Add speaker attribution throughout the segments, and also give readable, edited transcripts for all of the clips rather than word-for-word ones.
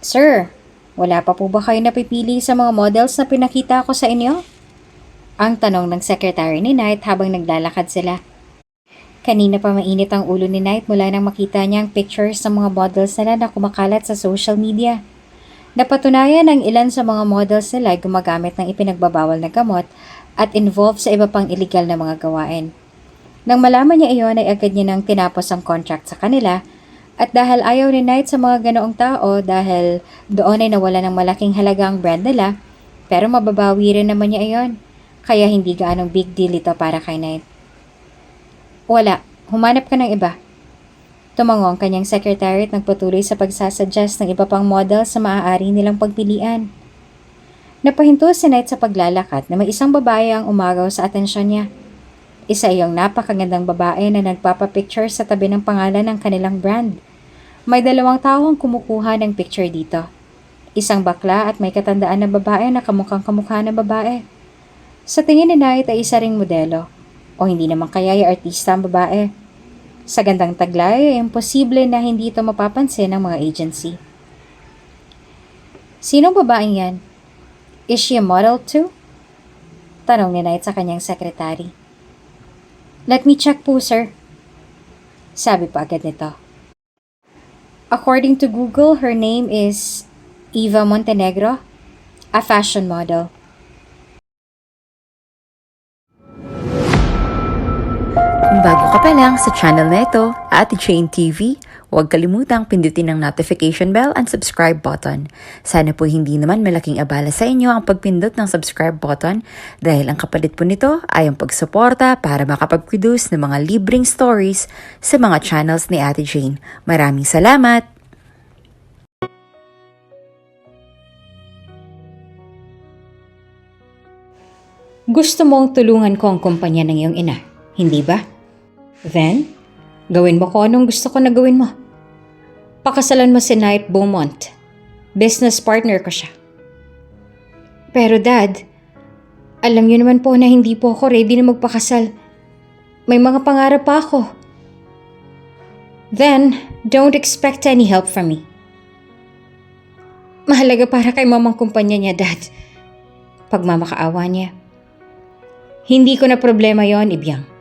Speaker 1: Sir, wala pa po ba kayo napipili sa mga models na pinakita ko sa inyo? Ang tanong ng secretary ni Knight habang naglalakad sila. Kanina pa mainit ang ulo ni Knight mula nang makita niya ang pictures ng mga models nila na kumakalat sa social media. Napatunayan ng ilan sa mga models nila ay gumagamit ng ipinagbabawal na gamot at involved sa iba pang illegal na mga gawain. Nang malaman niya iyon ay agad niya nang tinapos ang contract sa kanila at dahil ayaw ni Knight sa mga ganoong tao dahil doon ay nawala ng malaking halaga ang brand nila pero mababawi rin naman niya iyon. Kaya hindi gaanong big deal ito para kay Knight. Wala, humanap ka ng iba. Tumango ang kanyang secretary at nagpatuloy sa pagsasuggest ng iba pang model sa maaari nilang pagpilian. Napahinto si Knight sa paglalakad na may isang babae ang umagaw sa atensyon niya. Isa iyong napakagandang babae na nagpapapicture sa tabi ng pangalan ng kanilang brand. May dalawang tao ang kumukuha ng picture dito. Isang bakla at may katandaan na babae na kamukhang kamukha ng babae. Sa tingin ni Knight ay isa ring modelo, o hindi naman kaya ay artista ang babae. Sa gandang taglay ay imposible na hindi ito mapapansin ng mga agency. Sinong babaeng yan? Is she a model too? Tanong ni Knight sa kanyang secretary. Let me check po, sir. Sabi pa agad nito. According to Google, her name is Eva Montenegro, a fashion model.
Speaker 2: Kung bago ka pa lang sa channel na ito, Ate Jane TV, huwag kalimutang pindutin ang notification bell and subscribe button. Sana po hindi naman malaking abala sa inyo ang pagpindot ng subscribe button dahil ang kapalit po nito ay ang pagsuporta para makapag-produce ng mga libreng stories sa mga channels ni Ate Jane. Maraming salamat!
Speaker 1: Gusto mong tulungan ko ang kumpanya ng iyong ina, hindi ba? Then, gawin mo ko anong gusto ko na gawin mo. Pakasalan mo si Knight Beaumont. Business partner ko siya. Pero Dad, alam niyo naman po na hindi po ako ready na magpakasal. May mga pangarap pa ako. Then, don't expect any help from me. Mahalaga para kay mamang kumpanya niya, Dad. Pagmamakaawa niya. Hindi ko na problema yon, Ibyang.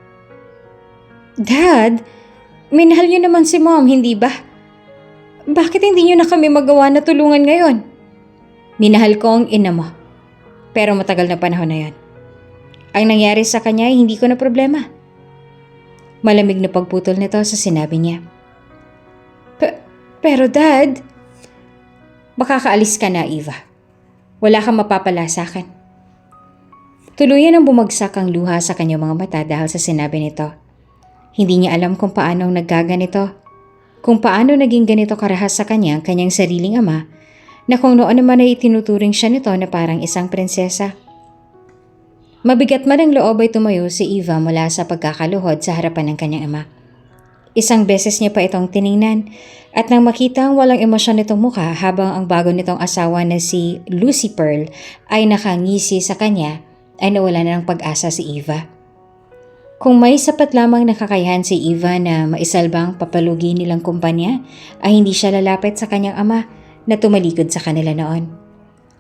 Speaker 1: Dad, minahal niyo naman si Mom, hindi ba? Bakit hindi niyo na kami magawa na tulungan ngayon? Minahal ko ang ina mo. Pero matagal na panahon na yon. Ang nangyari sa kanya ay hindi ko na problema. Malamig na pagputol nito sa sinabi niya. Pero Dad, baka kaalis ka na, Eva. Wala kang mapapala sa akin. Tuluyan ang bumagsak ang luha sa kanyang mga mata dahil sa sinabi nito. Hindi niya alam kung paano naggaganito. Kung paano naging ganito karahas sa kanya ang kanyang sariling ama na kung noon naman ay itinuturing siya nito na parang isang prinsesa. Mabigat man ang loob ay tumayo si Eva mula sa pagkakaluhod sa harapan ng kanyang ama. Isang beses niya pa itong tiningnan at nang makita ang walang emosyon nitong mukha habang ang bago nitong asawa na si Lucy Pearl ay nakangisi sa kanya ay nawala na ng pag-asa si Eva. Kung may sapat lamang nakakayahan si Eva na maisalbang papalugi nilang kumpanya, ay hindi siya lalapit sa kanyang ama na tumalikod sa kanila noon.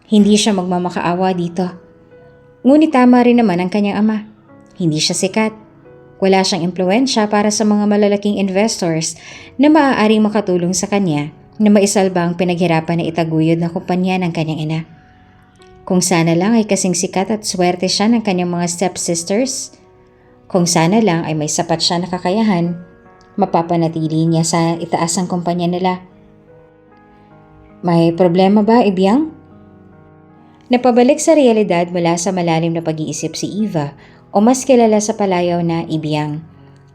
Speaker 1: Hindi siya magmamakaawa dito. Ngunit tama rin naman ang kanyang ama. Hindi siya sikat. Wala siyang impluwensya para sa mga malalaking investors na maaaring makatulong sa kanya na maisalba ang pinaghirapan na itaguyod na kumpanya ng kanyang ina. Kung sana lang ay kasing sikat at swerte siya ng kanyang mga stepsisters. Kung sana lang ay may sapat siya na kakayahan, mapapanatili niya sa itaas ang kumpanya nila. May problema ba, Ibyang? Napabalik sa realidad mula sa malalim na pag-iisip si Eva o mas kilala sa palayaw na Ibyang.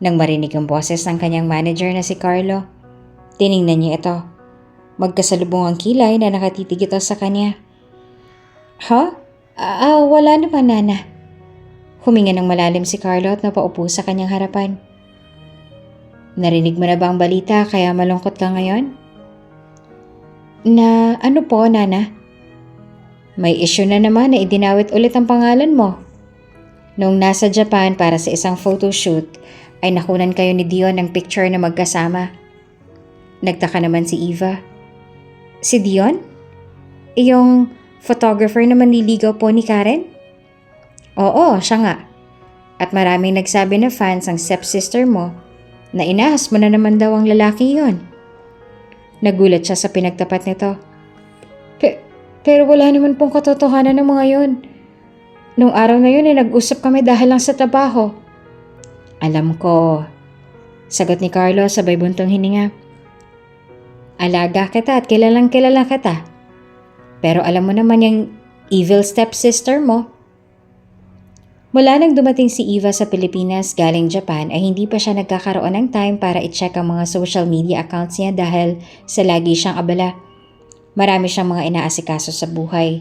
Speaker 1: Nang marinig ang boses ng kanyang manager na si Carlo, tiningnan niya ito. Magkasalubong ang kilay na nakatitig ito sa kanya. Ha? Wala naman, Nana. Huminga ng malalim si Carlo at napaupo sa kanyang harapan. Narinig mo na ba ang balita kaya malungkot ka ngayon? Na ano po, Nana? May issue na naman na idinawit ulit ang pangalan mo. Noong nasa Japan para sa isang photoshoot ay nakunan kayo ni Dion ng picture na magkasama. Nagtaka naman si Eva. Si Dion? Yung photographer na manliligaw po ni Karen? Oo, siya nga. At maraming nagsabi na fans ang stepsister mo na inahas mo na naman daw ang lalaki yon. Nagulat siya sa pinagtapat nito. Pero wala naman pong katotohanan ng mga yon. Nung araw na yun ay nag-usap kami dahil lang sa trabaho. Alam ko. Sagot ni Carlo sabay buntong hininga. Alaga kita at kilalang kilala kita. Pero alam mo naman yung evil stepsister mo. Mula nang dumating si Eva sa Pilipinas galing Japan ay hindi pa siya nagkakaroon ng time para i-check ang mga social media accounts niya dahil sa lagi siyang abala. Marami siyang mga inaasikaso sa buhay.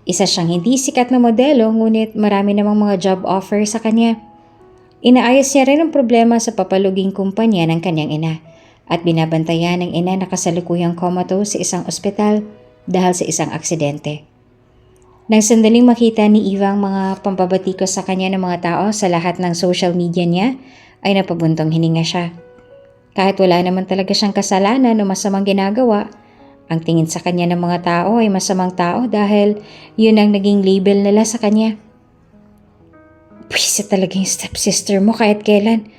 Speaker 1: Isa siyang hindi sikat na modelo ngunit marami namang mga job offer sa kanya. Inaayos niya rin ang problema sa papaluging kumpanya ng kanyang ina at binabantayan ng ina na kasalukuyang comatose sa isang ospital dahil sa isang aksidente. Nang sandaling makita ni Eva ang mga pampabatikos sa kanya ng mga tao sa lahat ng social media niya, ay napabuntong hininga siya. Kahit wala naman talaga siyang kasalanan o masamang ginagawa, ang tingin sa kanya ng mga tao ay masamang tao dahil yun ang naging label nila sa kanya. Pwisa talaga yung stepsister mo kahit kailan.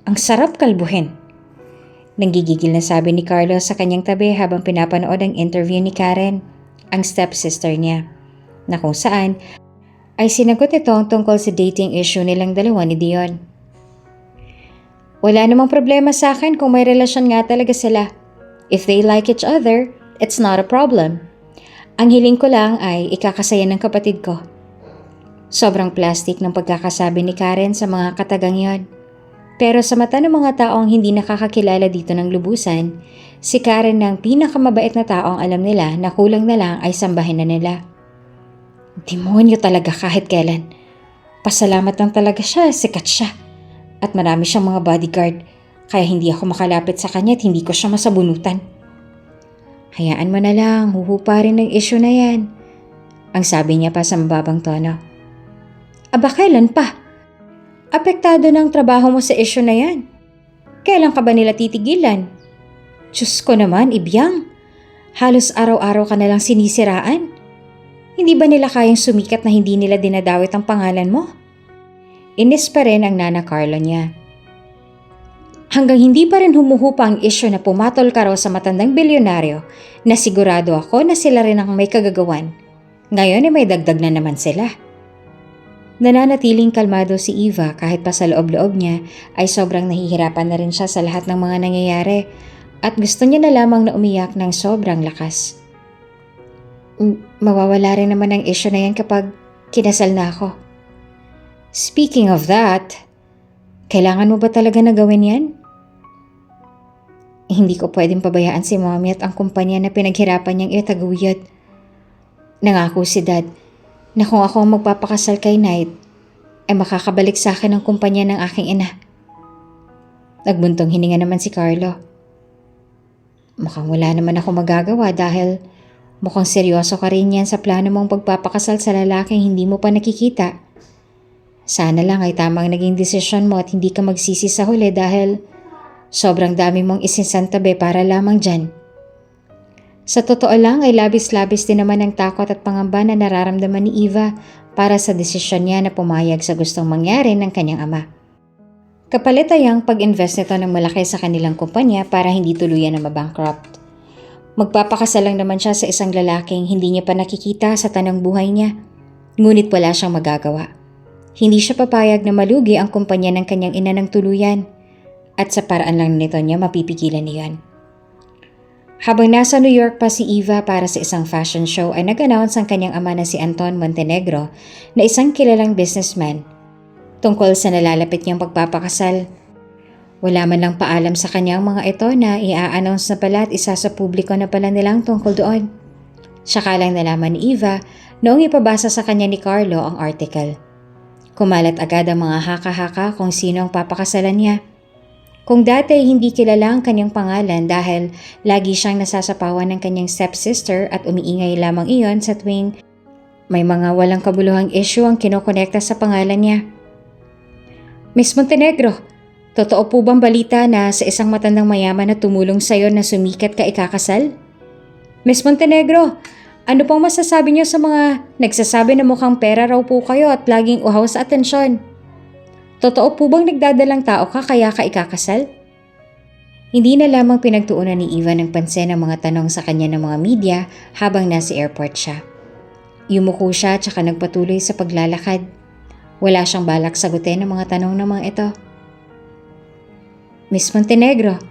Speaker 1: Ang sarap kalbuhin. Nanggigigil na sabi ni Carlo sa kanyang tabi habang pinapanood ang interview ni Karen, ang stepsister niya, na kung saan ay sinagot ito ang tungkol sa dating issue nilang dalawa ni Dion. Wala namang problema sa akin kung may relasyon nga talaga sila. If they like each other, it's not a problem. Ang hiling ko lang ay ikakasaya ng kapatid ko. Sobrang plastic ng pagkakasabi ni Karen sa mga katagang yon. Pero sa mata ng mga taong hindi nakakakilala dito ng lubusan, si Karen ang pinakamabait na taong alam nila na kulang na lang ay sambahin na nila. Demonyo talaga kahit kailan. Pasalamat lang talaga siya, sikat siya. At marami siyang mga bodyguard, kaya hindi ako makalapit sa kanya at hindi ko siya masabunutan. Hayaan mo na lang, huhupa rin ng issue na yan. Ang sabi niya pa sa mababang tono. Aba kailan pa? Apektado ng trabaho mo sa issue na yan. Kailan ka ba nila titigilan? Diyos ko naman, Ibyang. Halos araw-araw ka nalang sinisiraan. Hindi ba nila kayang sumikat na hindi nila dinadawit ang pangalan mo? Inis pa rin ang nana Carlo niya. Hanggang hindi pa rin humuhupa ang issue na pumatol ka raw sa matandang bilyonaryo na sigurado ako na sila rin ang may kagagawan. Ngayon ay may dagdag na naman sila. Nananatiling kalmado si Eva kahit pa sa loob-loob niya ay sobrang nahihirapan na rin siya sa lahat ng mga nangyayari at gusto niya na lamang na umiyak ng sobrang lakas. Mawawala rin naman ang issue na yan kapag kinasal na ako. Speaking of that, kailangan mo ba talaga na gawin yan? Hindi ko pwedeng pabayaan si Mommy at ang kumpanya na pinaghirapan niyang itaguyod. Nangako si Dad na kung ako ang magpapakasal kay Knight, ay makakabalik sa akin ang kumpanya ng aking ina. Nagbuntong hininga naman si Carlo. Mukhang wala naman ako magagawa dahil mukhang seryoso ka rin yan sa plano mong pagpapakasal sa lalaking hindi mo pa nakikita. Sana lang ay tamang naging desisyon mo at hindi ka magsisi sa huli dahil sobrang dami mong isinsantabi para lamang dyan. Sa totoo lang ay labis-labis din naman ang takot at pangamba na nararamdaman ni Eva para sa desisyon niya na pumayag sa gustong mangyari ng kanyang ama. Kapalit ay ang pag-invest nito ng malaki sa kanilang kumpanya para hindi tuluyan na mabankrupt. Magpapakasal lang naman siya sa isang lalaking hindi niya pa nakikita sa tanang buhay niya, ngunit wala siyang magagawa. Hindi siya papayag na malugi ang kumpanya ng kanyang ina ng tuluyan at sa paraan lang nito niya mapipigilan niyan. Habang nasa New York pa si Eva para sa isang fashion show ay nag-announce ang kanyang ama na si Anton Montenegro na isang kilalang businessman tungkol sa nalalapit niyang pagpapakasal. Wala man lang paalam sa kanyang mga ito na i-a-announce na pala at isa sa publiko na pala nilang tungkol doon. Saka lang nalaman ni Eva noong ipabasa sa kanya ni Carlo ang article. Kumalat agad ang mga haka-haka kung sino ang papakasalan niya. Kung dati hindi kilala ang kanyang pangalan dahil lagi siyang nasasapawan ng kanyang stepsister at umiingay lamang iyon sa tuwing may mga walang kabuluhang issue ang kinokonekta sa pangalan niya. Miss Montenegro, totoo po bang balita na sa isang matandang mayaman na tumulong sa'yo na sumikat ka ikakasal? Miss Montenegro, Ano pang masasabi niyo sa mga nagsasabi na mukhang pera raw po kayo at laging uhaw sa atensyon? Totoo po bang nagdadalang tao ka kaya ka ikakasal? Hindi na lamang pinagtuunan ni Eva ng pansin ang mga tanong sa kanya ng mga media habang nasa airport siya. Yumuko siya at saka nagpatuloy sa paglalakad. Wala siyang balak sagutin ang mga tanong ng mga ito. Miss Montenegro,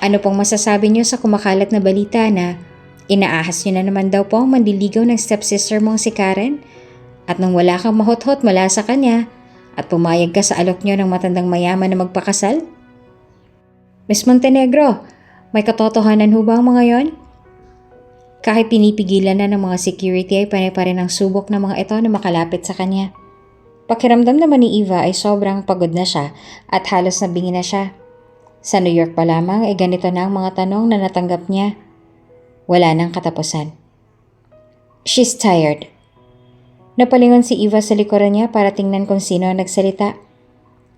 Speaker 1: ano pong masasabi niyo sa kumakalat na balita na inaahas niyo na naman daw po ang mandiligaw ng stepsister mong si Karen? At nang wala kang mahot-hot mula sa kanya at pumayag ka sa alok niyo ng matandang mayaman na magpakasal? Miss Montenegro, may katotohanan ho ba ang mga yon? Kahit pinipigilan na ng mga security ay panay pa rin ang subok ng mga ito na makalapit sa kanya. Pakiramdam naman ni Eva ay sobrang pagod na siya at halos nabingi na siya. Sa New York pa lamang ay ganito na ang mga tanong na natanggap niya. Wala nang katapusan. She's tired. Napalingon si Eva sa likuran niya para tingnan kung sino ang nagsalita.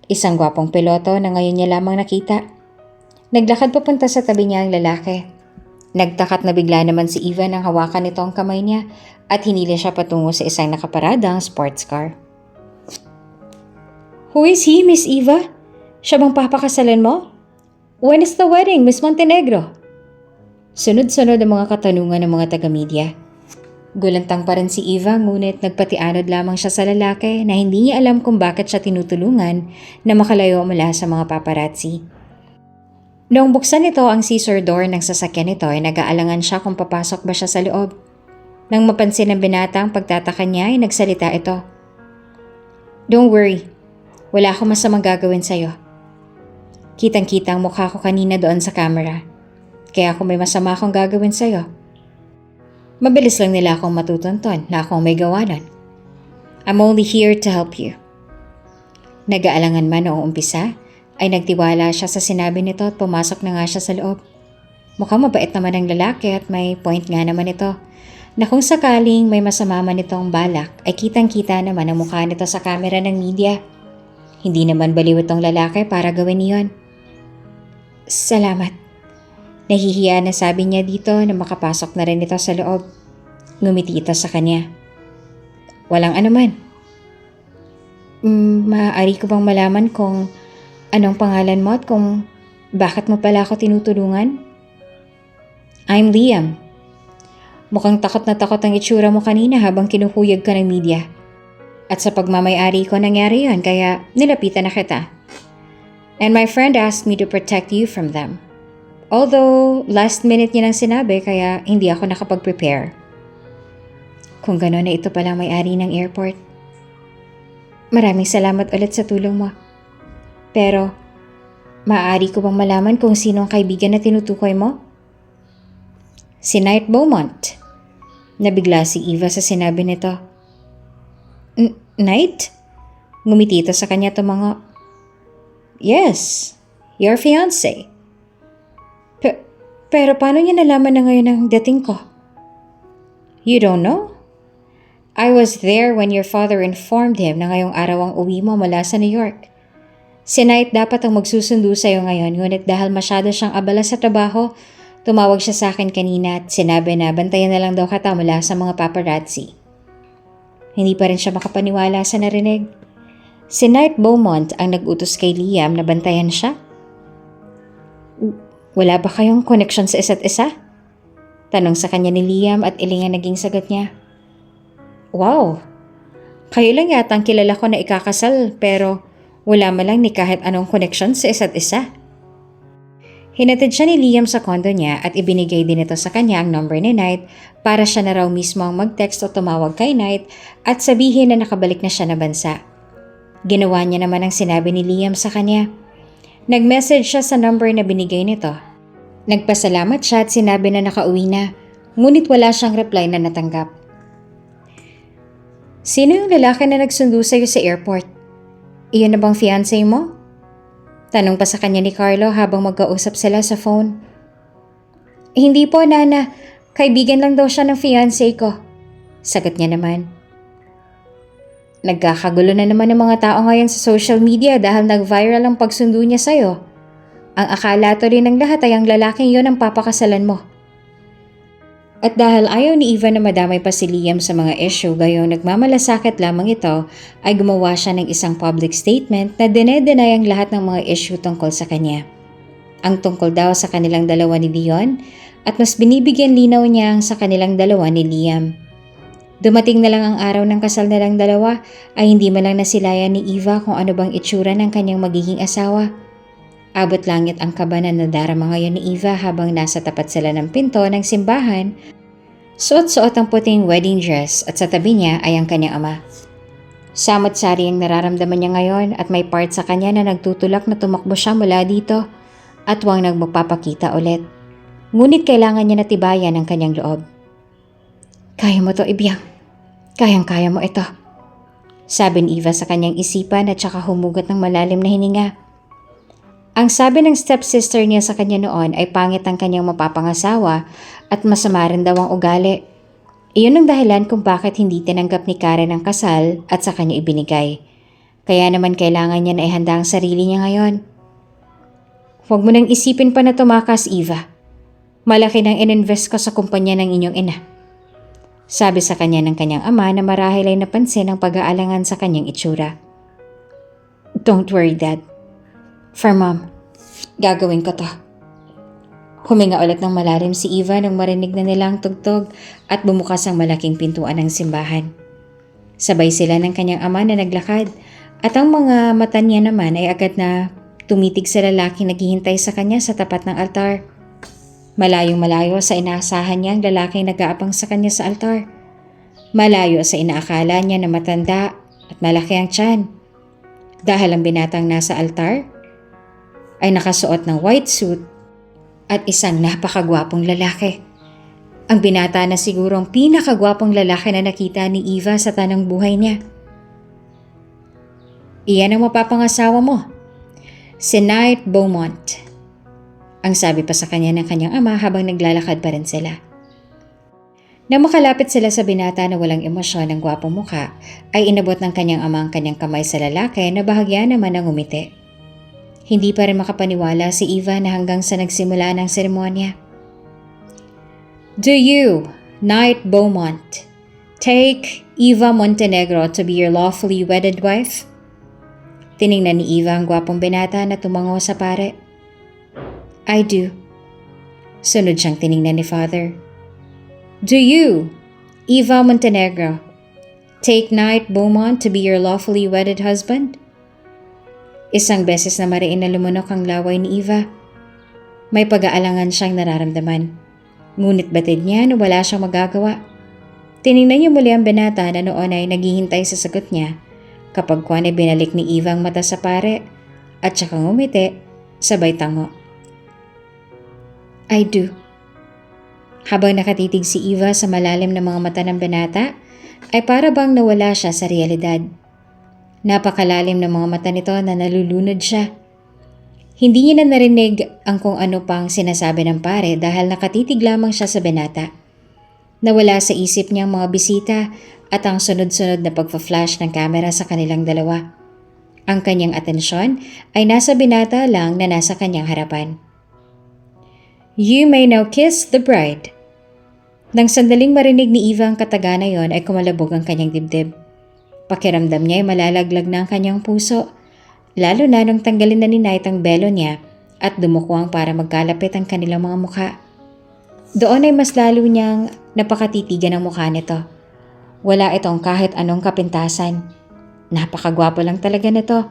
Speaker 1: Isang gwapong piloto na ngayon niya lamang nakita. Naglakad papunta sa tabi niya ang lalaki. Nagtakat na bigla naman si Eva nang hawakan nito ang kamay niya at hinila siya patungo sa isang nakaparadang sports car. Who is he, Miss Eva? Siya bang papakasalan mo? When is the wedding, Miss Montenegro? Sunod-sunod ang mga katanungan ng mga taga-media. Gulantang pa rin si Eva ngunit nagpatianod lamang siya sa lalaki na hindi niya alam kung bakit siya tinutulungan na makalayo mula sa mga paparazzi. Noong buksan nito ang scissor door ng sasakyan nito ay nag-aalangan siya kung papasok ba siya sa loob. Nang mapansin ng binata ang pagtataka niya ay nagsalita ito. Don't worry, wala akong masamang gagawin sa'yo. Kitang-kita ang mukha ko kanina doon sa camera. Kaya kung may masama akong gagawin sa'yo, mabilis lang nila akong matutunton na akong may gawa nun. I'm only here to help you. Nag-aalangan man noong umpisa, ay nagtiwala siya sa sinabi nito at pumasok na nga siya sa loob. Mukhang mabait naman ang lalaki at may point nga naman ito, na kung sakaling may masama man itong balak ay kitang-kita naman ang mukha nito sa kamera ng media. Hindi naman baliw itong lalaki para gawin iyon. Salamat. Nahihiya na sabi niya dito na makapasok na rin ito sa loob. Ngumiti ito sa kanya. Walang anuman. Maaari ko bang malaman kung anong pangalan mo at kung bakit mo pala ako tinutulungan? I'm Liam. Mukhang takot na takot ang itsura mo kanina habang kinuhuyag ka ng media. At sa pagmamayari ko nangyari yun kaya nilapitan na kita. And my friend asked me to protect you from them. Although last minute niya nang sinabi kaya hindi ako nakapag-prepare. Kung gano'n na ito pala may-ari ng airport. Maraming salamat ulit sa tulong mo. Pero, maaari ko bang malaman kung sino ang kaibigan na tinutukoy mo? Si Knight Beaumont. Nabigla si Eva sa sinabi nito. Knight? Ngumiti ito sa kanya tumango. Yes, your fiancé. Pero paano niya nalaman na ngayon ang dating ko? You don't know? I was there when your father informed him na ngayong araw ang uwi mo mula sa New York. Si Knight dapat ang magsusundo sa'yo ngayon, ngunit dahil masyado siyang abala sa trabaho, tumawag siya sa akin kanina at sinabi na bantayan na lang daw kita mula sa mga paparazzi. Hindi pa rin siya makapaniwala sa narinig. Si Knight Beaumont ang nag-utos kay Liam na bantayan siya? Wala ba kayong connection sa isa't isa? Tanong sa kanya ni Liam at iling ang naging sagot niya. Wow, kayo lang yata ang kilala ko na ikakasal pero wala man lang ni kahit anong connection sa isa't isa. Hinatid siya ni Liam sa kondo niya at ibinigay din ito sa kanya ang number ni Knight para siya na raw mismo ang mag-text o tumawag kay Knight at sabihin na nakabalik na siya na bansa. Ginawa niya naman ang sinabi ni Liam sa kanya. Nag-message siya sa number na binigay nito. Nagpasalamat siya at sinabi na nakauwi na, ngunit wala siyang reply na natanggap. Sino yung lalaki na nagsundo sa'yo sa airport? Iyon na bang fiancé mo? Tanong pa sa kanya ni Carlo habang magkausap sila sa phone. Hindi po, Nana. Kaibigan lang daw siya ng fiancé ko. Sagot niya naman. Nagkakagulo na naman ng mga tao ngayon sa social media dahil nag-viral ang pagsundo niya sa'yo. Ang akala tuloy ng lahat ay ang lalaking yon ang papakasalan mo. At dahil ayaw ni Eva na madamay pa si Liam sa mga issue gayong nagmamalasakit lamang ito, ay gumawa siya ng isang public statement na dinedenay ang lahat ng mga issue tungkol sa kanya. Ang tungkol daw sa kanilang dalawa ni Leon at mas binibigyan linaw niya ang sa kanilang dalawa ni Liam. Dumating na lang ang araw ng kasal nilang dalawa ay hindi man lang nasilayan ni Eva kung ano bang itsura ng kanyang magiging asawa. Abot langit ang kaba na nadarama ngayon ni Eva habang nasa tapat sila ng pinto ng simbahan. Suot-suot ang puting wedding dress at sa tabi niya ay ang kanyang ama. Samot-sari ang nararamdaman niya ngayon at may part sa kanya na nagtutulak na tumakbo siya mula dito at huwag magpapakita ulit. Ngunit kailangan niya natibayan ang kanyang loob. Kaya mo to, Ibyang. Kayang-kaya mo ito. Sabi ni Eva sa kanyang isipan at saka humugot ng malalim na hininga. Ang sabi ng stepsister niya sa kanya noon ay pangit ang kanyang mapapangasawa at masama rin daw ang ugali. Iyon ang dahilan kung bakit hindi tinanggap ni Karen ang kasal at sa kanya ibinigay. Kaya naman kailangan niya na ihanda ang sarili niya ngayon. Huwag mo nang isipin pa na tumakas, Eva. Malaki nang ininvest ko sa kumpanya ng inyong ina. Sabi sa kanya ng kanyang ama na marahil ay napansin ang pag-aalangan sa kanyang itsura. Don't worry, Dad. For Mom, gagawin ko to. Huminga ulit ng malalim si Eva nang marinig na nila ang tugtog at bumukas ang malaking pintuan ng simbahan. Sabay sila ng kanyang ama na naglakad at ang mga mata niya naman ay agad na tumitig sa lalaking naghihintay sa kanya sa tapat ng altar. Malayong malayo sa inaasahan niya ang lalaking nag-aabang sa kanya sa altar. Malayo sa inaakala niya na matanda at malaki ang tiyan. Dahil ang binatang nasa altar ay nakasuot ng white suit at isang napakagwapong lalaki. Ang binata na sigurong pinakagwapong lalaki na nakita ni Eva sa tanang buhay niya. Iyan ang mapapangasawa mo, si Knight Beaumont. Ang sabi pa sa kanya ng kanyang ama habang naglalakad pa rin sila. Nang makalapit sila sa binata na walang emosyon ng gwapong mukha, ay inabot ng kanyang ama ang kanyang kamay sa lalaki na bahagya naman ang umiti. Hindi pa rin makapaniwala si Eva na hanggang sa nagsimula ng seremonya. Do you, Knight Beaumont, take Eva Montenegro to be your lawfully wedded wife? Tiningnan ni Eva ang gwapong binata na tumango sa pare. I do. Sunod siyang tiningnan ni Father. Do you, Eva Montenegro, take Knight Beaumont to be your lawfully wedded husband? Isang beses na mariin na lumunok ang laway ni Eva. May pag-aalangan siyang nararamdaman. Ngunit batid niya na wala siyang magagawa. Tiningnan niya muli ang binata na noon ay naghihintay sa sagot niya. Kapag kuwan ay binalik ni Eva ang mata sa pare at saka ngumiti, sabay tango. I do. Habang nakatitig si Eva sa malalim na mga mata ng binata, ay para bang nawala siya sa realidad. Napakalalim ng mga mata nito na nalulunod siya. Hindi niya na narinig ang kung ano pang sinasabi ng pare dahil nakatitig lamang siya sa binata. Nawala sa isip niya ang mga bisita at ang sunod-sunod na pagpa-flash ng kamera sa kanilang dalawa. Ang kanyang atensyon ay nasa binata lang na nasa kanyang harapan. You may now kiss the bride. Nang sandaling marinig ni Eva ang kataga na yon ay kumalabog ang kanyang dibdib. Pakiramdam niya ay malalaglag na ang kanyang puso, lalo na nang tanggalin na ni Knight ang belo niya at dumukwang para magkalapit ang kanilang mga mukha. Doon ay mas lalo niyang napakatitigan ang mukha nito. Wala itong kahit anong kapintasan. Napakagwapo lang talaga nito.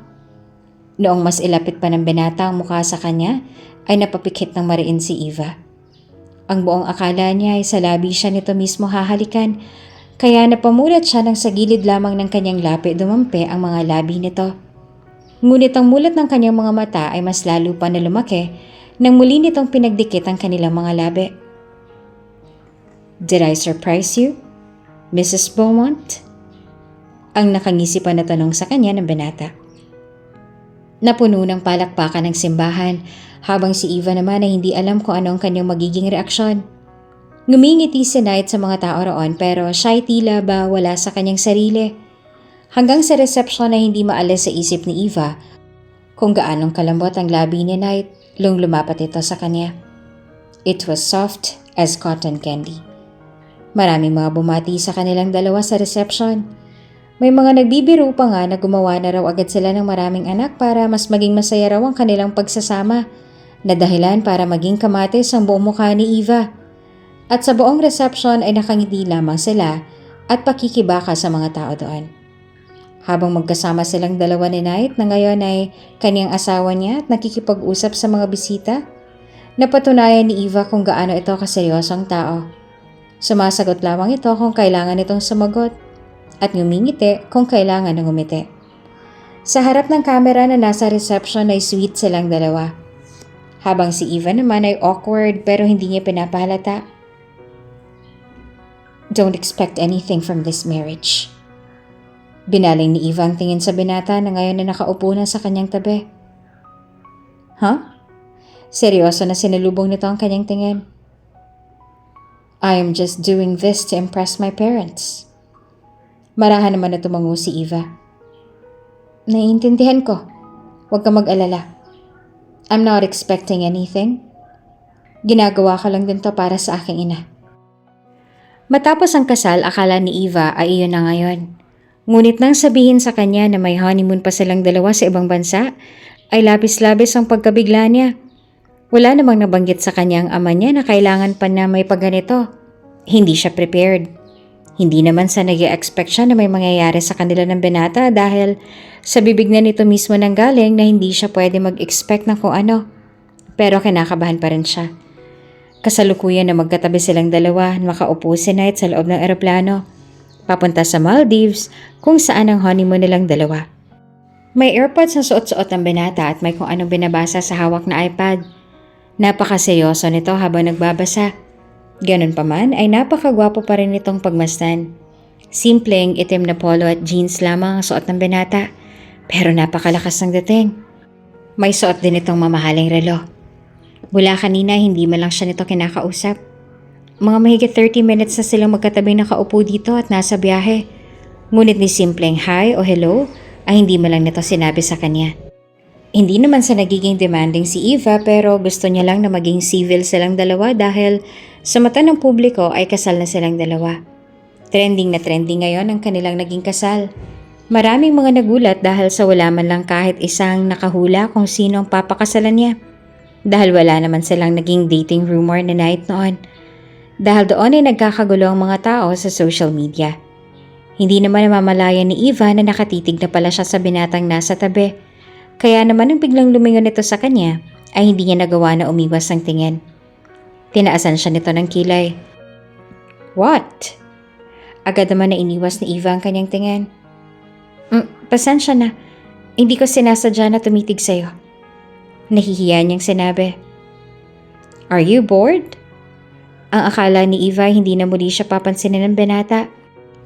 Speaker 1: Noong mas ilapit pa ng binata ang mukha sa kanya, ay napapikit ng mariin si Eva. Ang buong akala niya ay sa labi siya nito mismo hahalikan, kaya napamulat siya nang sa gilid lamang ng kanyang lapi dumampi ang mga labi nito. Ngunit ang mulat ng kanyang mga mata ay mas lalo pa na lumaki nang muli nitong pinagdikit ang kanilang mga labi. Did I surprise you, Mrs. Beaumont? Ang nakangisi pa na tanong sa kanya ng binata. Napuno ng palakpakan ng simbahan habang si Eva naman ay hindi alam kung ano ang kanyang magiging reaksyon. Ngumingiti si Knight sa mga tao roon pero siya ay tila ba wala sa kanyang sarili. Hanggang sa reception na hindi maalis sa isip ni Eva kung gaanong kalambot ang labi ni Knight nung lumapat ito sa kanya. It was soft as cotton candy. Maraming mga bumati sa kanilang dalawa sa reception. May mga nagbibiro pa nga na gumawa na raw agad sila ng maraming anak para mas maging masaya raw ang kanilang pagsasama, na dahilan para maging kamatis ang buong mukha ni Eva. At sa buong reception ay nakangiti lamang sila at pakikibaka sa mga tao doon. Habang magkasama silang dalawa ni Knight na ngayon ay kanyang asawa niya at nakikipag-usap sa mga bisita, napatunayan ni Eva kung gaano ito kaseryosong tao. Sumasagot lamang ito kung kailangan itong sumagot at ngumingiti kung kailangan ng ngumiti. Sa harap ng kamera na nasa reception ay sweet silang dalawa. Habang si Eva naman ay awkward pero hindi niya pinapahalata. Don't expect anything from this marriage. Binaling ni Eva ang tingin sa binata na ngayon na nakaupo na sa kanyang tabi. Huh? Seryoso na sinalubong nito ang kanyang tingin. I am just doing this to impress my parents. Marahan naman na tumango si Eva. Naiintindihan ko. Huwag ka mag-alala. I'm not expecting anything. Ginagawa ko lang din to para sa aking ina. Matapos ang kasal, akala ni Eva ay iyon na ngayon. Ngunit nang sabihin sa kanya na may honeymoon pa silang dalawa sa ibang bansa, ay labis-labis ang pagkabigla niya. Wala namang nabanggit sa kanya ang ama niya na kailangan pa na may pagganito. Hindi siya prepared. Hindi naman sa nag-i-expect siya na may mangyayari sa kanila ng binata dahil sa bibig na nito mismo nang galing na hindi siya pwede mag-expect ng kung ano. Pero kinakabahan pa rin siya. Kasalukuyan na magkatabi silang dalawa, makaupo si Knight sa loob ng eroplano. Papunta sa Maldives kung saan ang honeymoon nilang dalawa. May AirPods na suot-suot ang binata at may kung anong binabasa sa hawak na iPad. Napakaseryoso nito habang nagbabasa. Ganun pa man ay napakagwapo pa rin nitong pagmasdan. Simpleng itim na polo at jeans lamang ang suot ng binata, pero napakalakas ng dating. May suot din itong mamahaling relo. Mula kanina hindi man lang siya nito kinakausap. Mga mahigit 30 minutes na silang magkatabing nakaupo dito at nasa biyahe. Ngunit ni simpleng hi o hello ay hindi man lang nito sinabi sa kanya. Hindi naman sa nagiging demanding si Eva pero gusto niya lang na maging civil silang dalawa dahil sa mata ng publiko ay kasal na silang dalawa. Trending na trending ngayon ang kanilang naging kasal. Maraming mga nagulat dahil sa wala man lang kahit isang nakahula kung sino ang papakasalan niya. Dahil wala naman silang naging dating rumor na night noon. Dahil doon ay nagkakagulo ang mga tao sa social media. Hindi naman namamalayan ni Eva na nakatitig na pala siya sa binatang nasa tabi. Kaya naman nang biglang lumingon ito sa kanya ay hindi niya nagawa na umiwas ang tingin. Tinaasan siya nito ng kilay. What? Agad naman na iniwas ni Eva ang kanyang tingin. Pasensya na. Hindi ko sinasadya na tumitig sa'yo. Nahihiya niyang sinabi. Are you bored? Ang akala ni Eva hindi na muli siya papansinin ng binata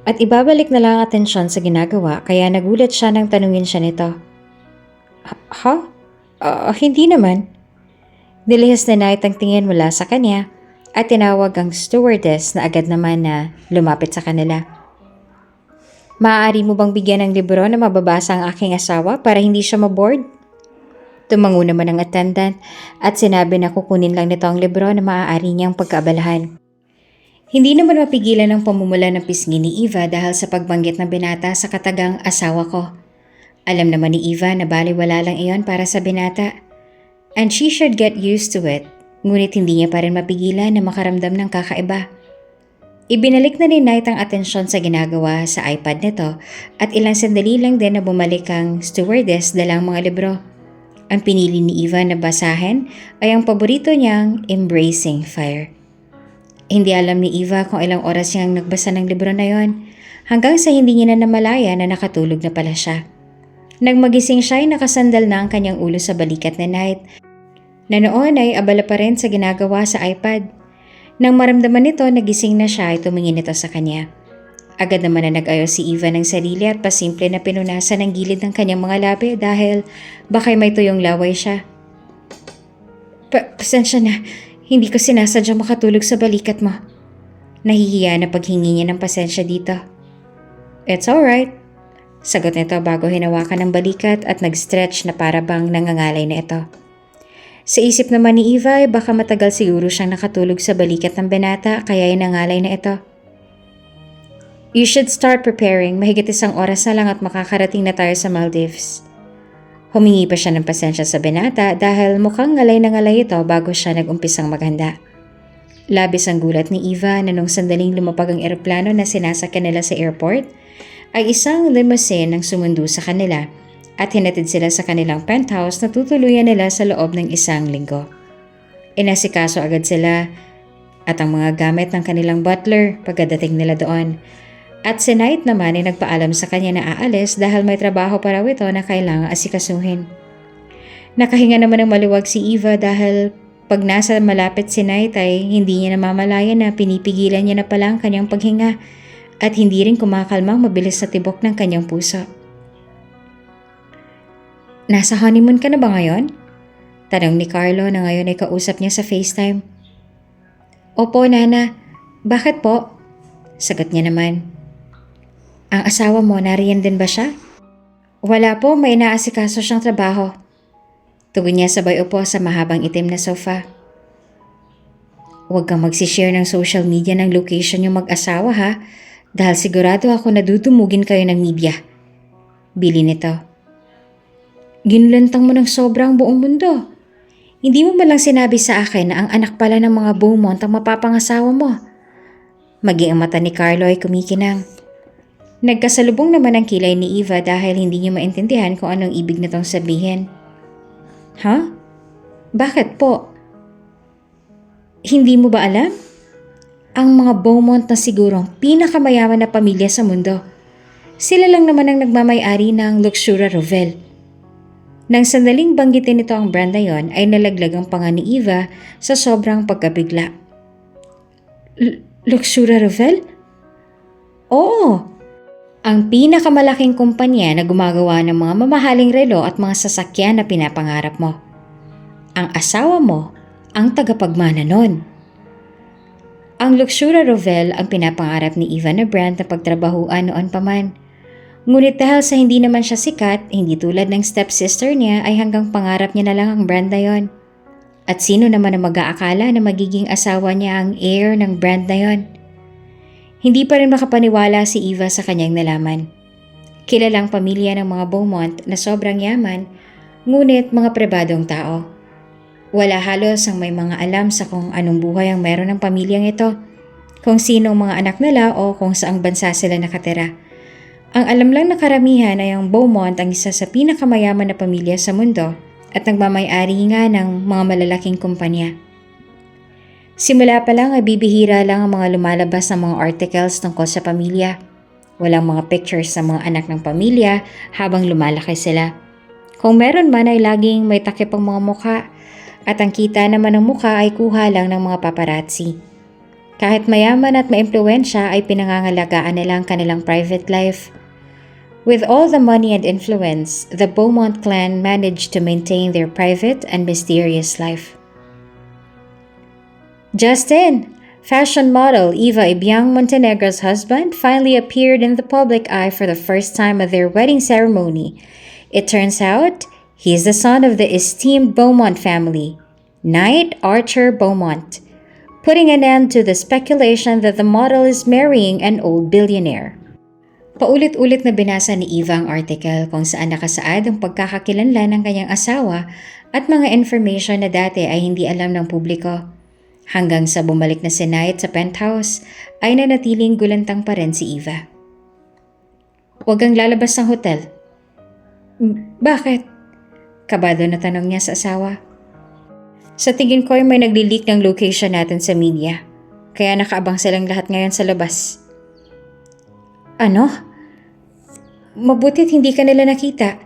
Speaker 1: at ibabalik na lang ang atensyon sa ginagawa kaya nagulat siya nang tanungin siya nito. Hindi naman. Nilihas na Knight ang tingin mula sa kanya at tinawag ang stewardess na agad naman na lumapit sa kanila. Maaari mo bang bigyan ng libro na mababasa ang aking asawa para hindi siya maboard? Tumango naman ang attendant at sinabi na kukunin lang nito ang libro na maaari niyang pagkaabalahan. Hindi naman mapigilan ang pamumula ng pisngi ni Eva dahil sa pagbanggit ng binata sa katagang asawa ko. Alam naman ni Eva na baliwala lang iyon para sa binata. And she should get used to it, ngunit hindi niya pa rin mapigilan na makaramdam ng kakaiba. Ibinalik na ni Knight ang atensyon sa ginagawa sa iPad nito at ilang sandali lang din na bumalik ang stewardess dalang mga libro. Ang pinili ni Eva na basahin ay ang paborito niyang Embracing Fire. Hindi alam ni Eva kung ilang oras niyang nagbasa ng libro na yon, hanggang sa hindi niya na namalaya na nakatulog na pala siya. Nang magising siya ay nakasandal na ang kanyang ulo sa balikat ni Knight, na noon ay abala pa rin sa ginagawa sa iPad. Nang maramdaman nito nagising na siya ay tumingin ito sa kanya. Agad naman na nag-ayos si Eva ng sarili at pasimple na pinunasan ang gilid ng kanyang mga labi dahil baka'y may tuyong laway siya. Pasensya na, hindi ko sinasadya makatulog sa balikat mo. Nahihiya na paghingi niya ng pasensya dito. It's alright. Sagot nito bago hinawakan ng balikat at nag-stretch na para bang nangangalay na ito. Sa isip naman ni Eva ay baka matagal siguro siyang nakatulog sa balikat ng binata kaya ay nangalay na ito. You should start preparing. Mahigit 1 oras na lang at makakarating na tayo sa Maldives. Humingi pa siya ng pasensya sa binata dahil mukhang ngalay na ngalay ito bago siya nag-umpisang maghanda. Labis ang gulat ni Eva na nung sandaling lumapag ang eroplano na sinasakyan nila sa airport, ay isang limousine ang sumundo sa kanila at hinatid sila sa kanilang penthouse na tutuluyan nila sa loob ng 1 linggo. Inasikaso agad sila at ang mga gamit ng kanilang butler pagkadating nila doon. At si Knight naman ay nagpaalam sa kanya na aalis dahil may trabaho pa raw ito na kailangang asikasuhin. Nakahinga naman ng maluwag si Eva dahil pag nasa malapit si Knight ay hindi niya namamalayan na pinipigilan niya na pala ang kanyang paghinga at hindi rin kumakalmang mabilis sa tibok ng kanyang puso. Nasa honeymoon ka na ba ngayon? Tanong ni Carlo na ngayon ay kausap niya sa FaceTime. Opo, Nana. Bakit po? Sagot niya naman. Ang asawa mo, nariyan din ba siya? Wala po, may naasikaso siyang trabaho. Tugon niya sabay upo sa mahabang itim na sofa. Huwag kang magsishare ng social media ng location yung mag-asawa ha, dahil sigurado ako na dudumugin kayo ng media. Bili nito. Ginulantang mo ng sobrang buong mundo. Hindi mo malang sinabi sa akin na ang anak pala ng mga Beaumont ang mapapangasawa mo. Maging ang mata ni Carlo ay kumikinang. Nagkasalubong naman ang kilay ni Eva dahil hindi niya maintindihan kung anong ibig nitong sabihin. Ha? Bakit po? Hindi mo ba alam? Ang mga Beaumont na sigurong pinakamayaman na pamilya sa mundo. Sila lang naman ang nagmamay-ari ng Luxura Rovel. Nang sandaling banggitin nito ang brand na yon ay nalaglag ang panga ni Eva sa sobrang pagkabigla. Luxura Rovel? Oo! Ang pinakamalaking kumpanya na gumagawa ng mga mamahaling relo at mga sasakyan na pinapangarap mo. Ang asawa mo ang tagapagmana nun. Ang Luxura Rovel ang pinapangarap ni Eva na brand na pagtrabahuan noon pa man. Ngunit dahil sa hindi naman siya sikat, hindi tulad ng stepsister niya ay hanggang pangarap niya na lang ang brand na yon. At sino naman ang mag-aakala na magiging asawa niya ang heir ng brand na yon? Hindi pa rin makapaniwala si Eva sa kanyang nalaman. Kilalang pamilya ng mga Beaumont na sobrang yaman, ngunit mga pribadong tao. Wala halos ang may mga alam sa kung anong buhay ang meron ng pamilyang ito, kung sino ang mga anak nila o kung saang bansa sila nakatira. Ang alam lang na karamihan ay ang Beaumont ang isa sa pinakamayaman na pamilya sa mundo at nagmamay-ari nga ng mga malalaking kumpanya. Simula pa lang ay bibihira lang ang mga lumalabas ng mga articles tungkol sa pamilya. Walang mga pictures sa mga anak ng pamilya habang lumalaki sila. Kung meron man ay laging may takip ang mga mukha at ang kita naman ng mukha ay kuha lang ng mga paparazzi. Kahit mayaman at maimpluwensya ay pinangangalagaan nila ang kanilang private life. With all the money and influence, the Beaumont clan managed to maintain their private and mysterious life. Justin, fashion model Eva Ibiang Montenegro's husband, finally appeared in the public eye for the first time at their wedding ceremony. It turns out, he is the son of the esteemed Beaumont family, Knight Archer Beaumont, putting an end to the speculation that the model is marrying an old billionaire. Paulit-ulit na binasa ni Eva ang article kung saan nakasaad ang pagkakakilanlan ng kanyang asawa at mga information na dati ay hindi alam ng publiko. Hanggang sa bumalik na si Knight sa penthouse, ay nanatiling gulantang pa rin si Eva. Huwag kang lalabas ng hotel. Bakit? Kabado na tanong niya sa asawa. Sa tingin ko ay may nagli-leak ng location natin sa media, kaya nakaabang silang lahat ngayon sa labas. Ano? Mabuti't hindi ka nila nakita.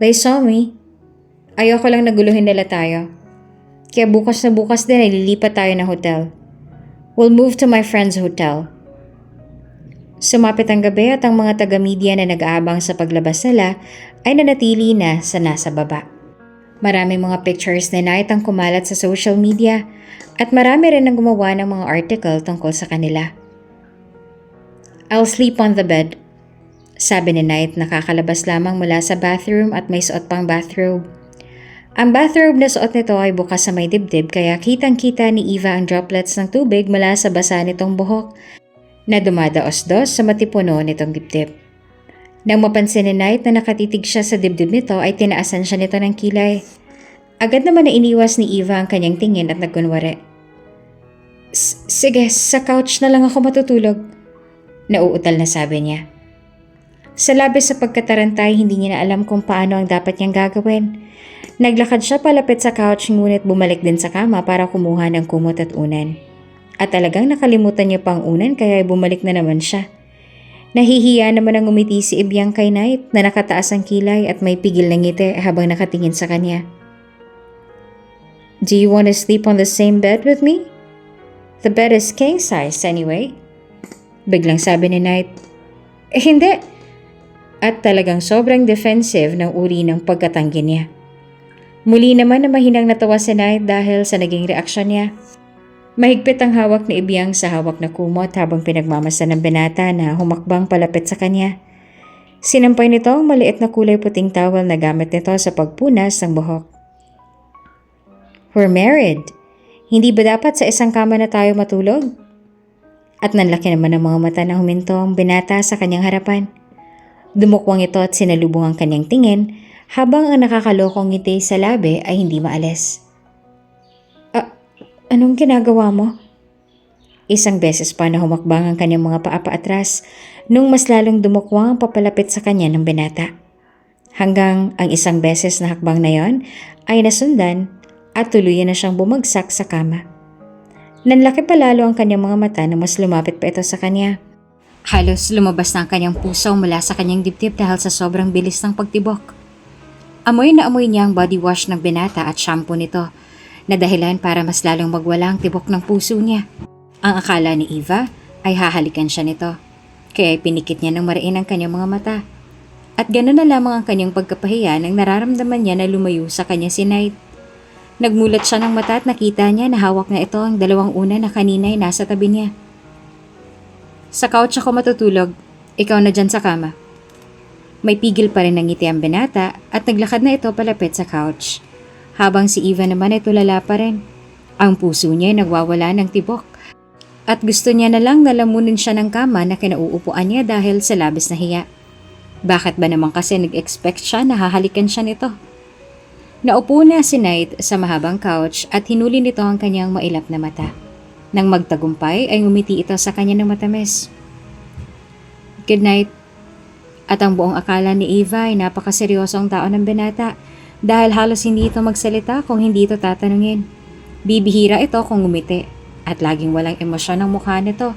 Speaker 1: They saw me. Ayoko lang naguluhin nila tayo. Kaya bukas na bukas din ay lilipat tayo ng hotel. We'll move to my friend's hotel. Sumapit ang gabi at ang mga taga-media na nag-aabang sa paglabas nila ay nanatili na sa nasa baba. Maraming mga pictures ni Knight ang kumalat sa social media at marami rin ang gumawa ng mga article tungkol sa kanila. I'll sleep on the bed, sabi ni Knight nakakalabas lamang mula sa bathroom at may suot pang bathrobe. Ang bathrobe na suot nito ay bukas sa may dibdib kaya kitang-kita ni Eva ang droplets ng tubig mula sa basa nitong buhok na dumadaos-dos sa matipuno nitong dibdib. Nang mapansin ni Knight na nakatitig siya sa dibdib nito ay tinaasan siya nito ng kilay. Agad naman na iniwas ni Eva ang kanyang tingin at nagkunwari. Sige, sa couch na lang ako matutulog. Nauutal na sabi niya. Sa labis sa pagkatarantay, hindi niya na alam kung paano ang dapat niyang gagawin. Naglakad siya palapit sa couch ngunit bumalik din sa kama para kumuha ng kumot at unan. At talagang nakalimutan niya pang unan kaya bumalik na naman siya. Nahihiya naman ang umiti si Ibyang kay Knight na nakataas ang kilay at may pigil na ngiti habang nakatingin sa kanya. Do you want to sleep on the same bed with me? The bed is king size anyway. Biglang sabi ni Knight. Hindi. At talagang sobrang defensive ng uri ng pagkatanggi niya. Muli naman na mahinang natawa si Knight dahil sa naging reaksyon niya. Mahigpit ang hawak ni Ibyang sa hawak na kumot habang pinagmamasan ng binata na humakbang palapit sa kanya. Sinampay nito ang maliit na kulay puting towel na gamit nito sa pagpunas ng buhok. We're married. Hindi ba dapat sa isang kama na tayo matulog? At nanlaki naman ang mga mata na huminto ang binata sa kanyang harapan. Dumukwang ito at sinalubong ang kanyang tingin habang ang nakakalokong ngiti sa labi ay hindi maalis. Anong ginagawa mo? Isang beses pa na humakbang ang kanyang mga paa paatras nung mas lalong dumukwang ang papalapit sa kanya ng binata. Hanggang ang isang beses na hakbang na yon ay nasundan at tuluyan na siyang bumagsak sa kama. Nanlaki pa lalo ang kanyang mga mata na mas lumapit pa ito sa kanya. Halos lumabas na ang kanyang puso mula sa kanyang dibdib dahil sa sobrang bilis ng pagtibok. Amoy na amoy niya ang body wash ng binata at shampoo nito na dahilan para mas lalong magwala ang tibok ng puso niya. Ang akala ni Eva ay hahalikan siya nito, kaya pinikit niya ng mariin ang kanyang mga mata. At gano'n na lamang ang kanyang pagkapahiya nang nararamdaman niya na lumayo sa kanya si Knight. Nagmulat siya ng mata at nakita niya na hawak na ito ang dalawang una na kanina ay nasa tabi niya. Sa couch ako matutulog, ikaw na dyan sa kama. May pigil pa rin ng ngiti ang binata at naglakad na ito palapit sa couch. Habang si Eva naman ay tulala pa rin. Ang puso niya ay nagwawala ng tibok. At gusto niya na lang nalamunin siya ng kama na kinauupuan niya dahil sa labis na hiya. Bakit ba naman kasi nag-expect siya na hahalikan siya nito? Naupo na si Knight sa mahabang couch at hinuli nito ang kanyang mailap na mata. Nang magtagumpay ay ngumiti ito sa kanya ng matamis. Good night. At ang buong akala ni Eva ay napakaseryosong tao ng binata dahil halos hindi ito magsalita kung hindi ito tatanungin. Bibihira ito kung ngumiti at laging walang emosyon ang mukha nito.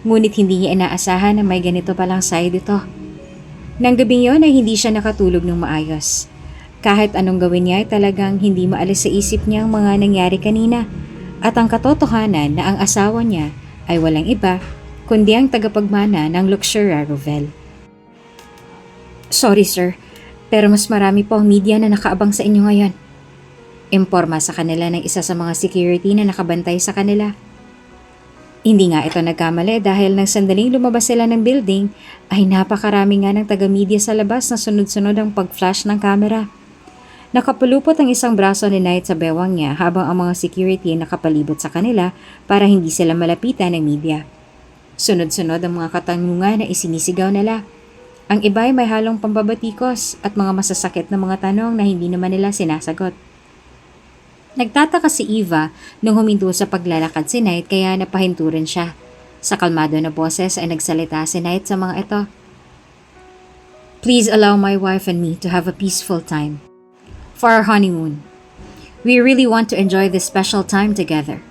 Speaker 1: Ngunit hindi niya inaasahan na may ganito palang side ito. Nang gabing yon ay hindi siya nakatulog ng maayos. Kahit anong gawin niya ay talagang hindi maalis sa isip niya ang mga nangyari kanina at ang katotohanan na ang asawa niya ay walang iba kundi ang tagapagmana ng Luxura Rovel. Sorry sir, pero mas marami po ang media na nakaabang sa inyo ngayon. Imporma sa kanila ng isa sa mga security na nakabantay sa kanila. Hindi nga ito nagkamali dahil nang sandaling lumabas sila ng building ay napakarami nga ng taga-media sa labas na sunod-sunod ang pag-flash ng kamera. Nakapulupot ang isang braso ni Knight sa bewang niya habang ang mga security nakapalibot sa kanila para hindi sila malapitan ng media. Sunod-sunod ang mga katanungan na isinisigaw nila. Ang iba ay may halong pambabatikos at mga masasakit na mga tanong na hindi naman nila sinasagot. Nagtataka si Eva nung huminto sa paglalakad si Knight kaya napahinturin siya. Sa kalmado na boses ay nagsalita si Knight sa mga ito. Please allow my wife and me to have a peaceful time. For our honeymoon. We really want to enjoy this special time together.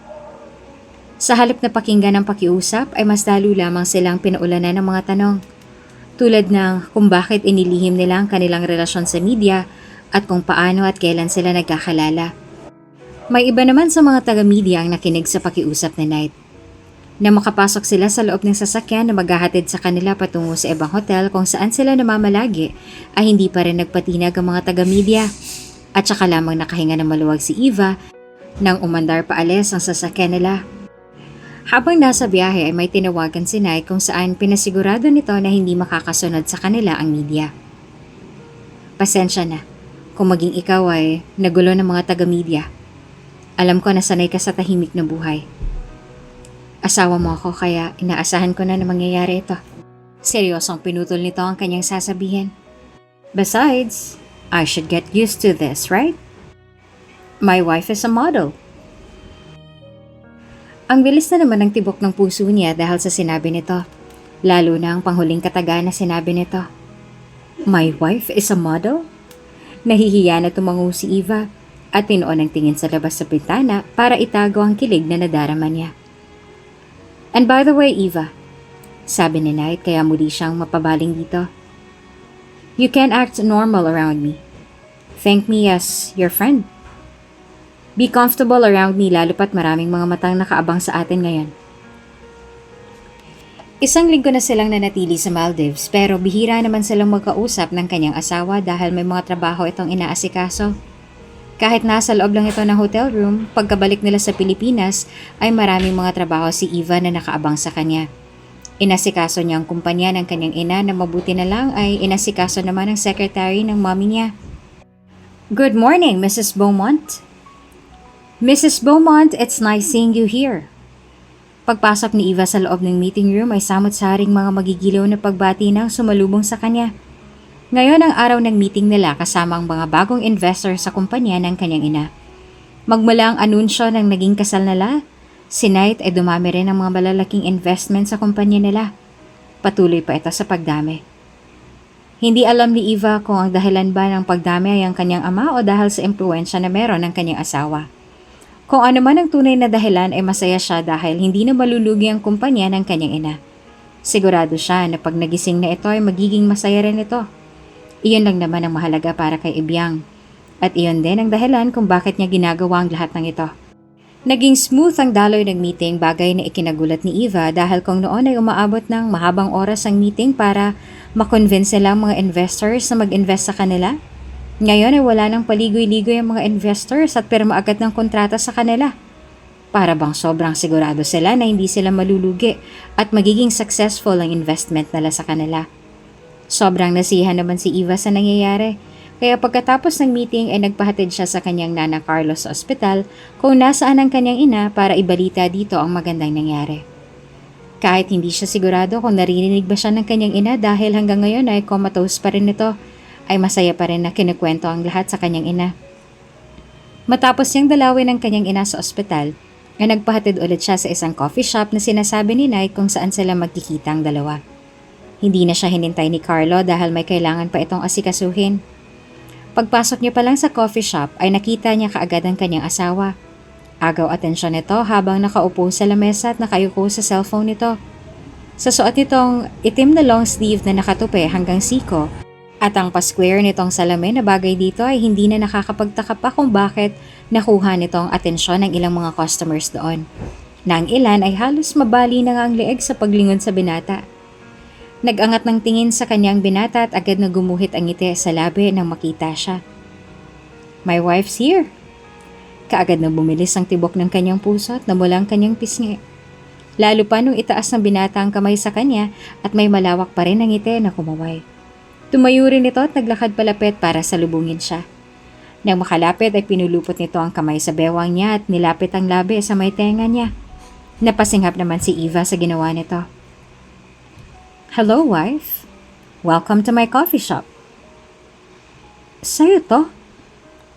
Speaker 1: Sa halip na pakinggan ng pakiusap ay mas lalo lamang silang pinaulanan ng mga tanong. Tulad ng kung bakit inilihim nila ang kanilang relasyon sa media at kung paano at kailan sila nagkakalala. May iba naman sa mga taga-media ang nakinig sa pakiusap ni Knight. Na makapasok sila sa loob ng sasakyan na maghahatid sa kanila patungo sa ibang hotel kung saan sila namamalagi ay hindi pa rin nagpatinag ang mga taga-media. At saka lamang nakahinga ng maluwag si Eva nang umandar paalis ang sasakyan nila. Habang nasa biyahe ay may tinawagan si Knight kung saan pinasigurado nito na hindi makakasunod sa kanila ang media. Pasensya na kung maging ikaw ay nagulo ng mga taga-media. Alam ko na sanay ka sa tahimik na buhay. Asawa mo ako kaya inaasahan ko na mangyayari ito. Seryosong pinutol nito ang kanyang sasabihin. Besides, I should get used to this, right? My wife is a model. Ang bilis na naman ng tibok ng puso niya dahil sa sinabi nito. Lalo na ang panghuling kataga na sinabi nito. My wife is a model? Nahihiya na tumango si Eva at tinuon ang tingin sa labas sa bintana para itago ang kilig na nadarama niya. And by the way, Eva, sabi ni Knight kaya muli siyang mapabaling dito. You can act normal around me. Thank me as your friend. Be comfortable around me lalo pat maraming mga matang nakaabang sa atin ngayon. Isang linggo na silang nanatili sa Maldives pero bihira naman silang magkausap ng kanyang asawa dahil may mga trabaho itong inaasikaso. Kahit nasa loob lang ito ng hotel room, pagkabalik nila sa Pilipinas ay maraming mga trabaho si Eva na nakaabang sa kanya. Inasikaso niya ang kumpanya ng kanyang ina na mabuti na lang ay inasikaso naman ang secretary ng mommy niya. Good morning, Mrs. Beaumont. Mrs. Beaumont, it's nice seeing you here. Pagpasok ni Eva sa loob ng meeting room ay samot-saring mga magigilaw na pagbati nang sumalubong sa kanya. Ngayon ang araw ng meeting nila kasama ang mga bagong investor sa kumpanya ng kanyang ina. Magmula ang anunsyo ng naging kasal nila, si Knight ay dumami rin ang mga malalaking investment sa kumpanya nila. Patuloy pa ito sa pagdami. Hindi alam ni Eva kung ang dahilan ba ng pagdami ay ang kanyang ama o dahil sa impluensya na meron ng kanyang asawa. Kung ano man ang tunay na dahilan ay masaya siya dahil hindi na malulugi ang kumpanya ng kanyang ina. Sigurado siya na pag nagising na ito ay magiging masaya rin ito. Iyon lang naman ang mahalaga para kay Ebyang. At iyon din ang dahilan kung bakit niya ginagawa ang lahat ng ito. Naging smooth ang daloy ng meeting, bagay na ikinagulat ni Eva dahil kung noon ay umaabot ng mahabang oras ang meeting para makonvince nila ang mga investors na mag-invest sa kanila. Ngayon ay wala nang paligoy-ligoy ang mga investors at pirma agad ng kontrata sa kanila. Para bang sobrang sigurado sila na hindi sila malulugi at magiging successful ang investment nila sa kanila. Sobrang nasiyahan naman si Eva sa nangyayari, kaya pagkatapos ng meeting ay nagpahatid siya sa kanyang nana Carlos sa ospital kung nasaan ang kanyang ina para ibalita dito ang magandang nangyari. Kahit hindi siya sigurado kung narinig ba siya ng kanyang ina dahil hanggang ngayon ay comatose pa rin ito, ay masaya pa rin na kinikwento ang lahat sa kanyang ina. Matapos niyang dalawin ang kanyang ina sa ospital, ay nagpahatid ulit siya sa isang coffee shop na sinasabi ni Knight kung saan sila magkikita ang dalawa. Hindi na siya hinintay ni Carlo dahil may kailangan pa itong asikasuhin. Pagpasok niya pa lang sa coffee shop ay nakita niya kaagad ang kanyang asawa. Agaw atensyon nito habang nakaupo sa lamesa at nakayuko sa cellphone nito. Sa suot nitong itim na long sleeve na nakatupi hanggang siko at ang pa-square nitong salamin na bagay dito ay hindi na nakakapagtaka pa kung bakit nakuha nitong atensyon ng ilang mga customers doon. Na ang ilan ay halos mabali na nga ang leeg sa paglingon sa binata. Nag-angat ng tingin sa kanyang binata at agad na gumuhit ang ngiti sa labi nang makita siya. My wife's here. Kaagad na bumilis ang tibok ng kanyang puso at namula ang kanyang pisngi. Lalo pa nung itaas ng binata ang kamay sa kanya at may malawak pa rin ang ngiti na kumaway. Tumayo rin ito at naglakad palapit para salubungin siya. Nang makalapit ay pinulupot nito ang kamay sa bewang niya at nilapit ang labi sa may tenga niya. Napasinghap naman si Eva sa ginawa nito. Hello, wife. Welcome to my coffee shop. Sa'yo to?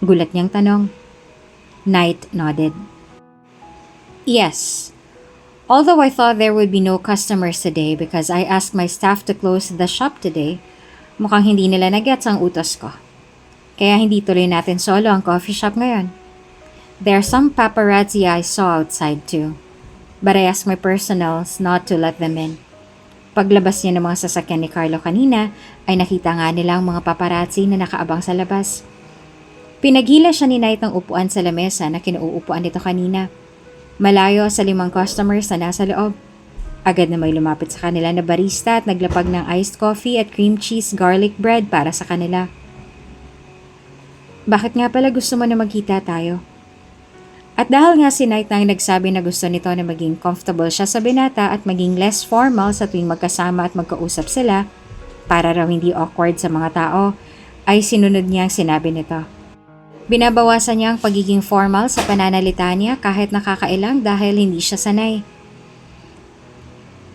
Speaker 1: Gulat niyang tanong. Knight nodded. Yes. Although I thought there would be no customers today because I asked my staff to close the shop today, mukhang hindi nila nagets ang utos ko. Kaya hindi tuloy natin solo ang coffee shop ngayon. There are some paparazzi I saw outside too, but I asked my personals not to let them in. Paglabas niya ng mga sasakyan ni Carlo kanina, ay nakita nga nila ang mga paparazzi na nakaabang sa labas. Pinaghila siya ni Knight ng upuan sa lamesa na kinuupuan nito kanina. Malayo sa 5 customers na nasa loob. Agad na may lumapit sa kanila na barista at naglapag ng iced coffee at cream cheese garlic bread para sa kanila. Bakit nga pala gusto mo na magkita tayo? At dahil nga si Knight nang nagsabi na gusto nito na maging comfortable siya sa binata at maging less formal sa tuwing magkasama at magkausap sila, para raw hindi awkward sa mga tao, ay sinunod niya ang sinabi nito. Binabawasan niya ang pagiging formal sa pananalita niya kahit nakakailang dahil hindi siya sanay.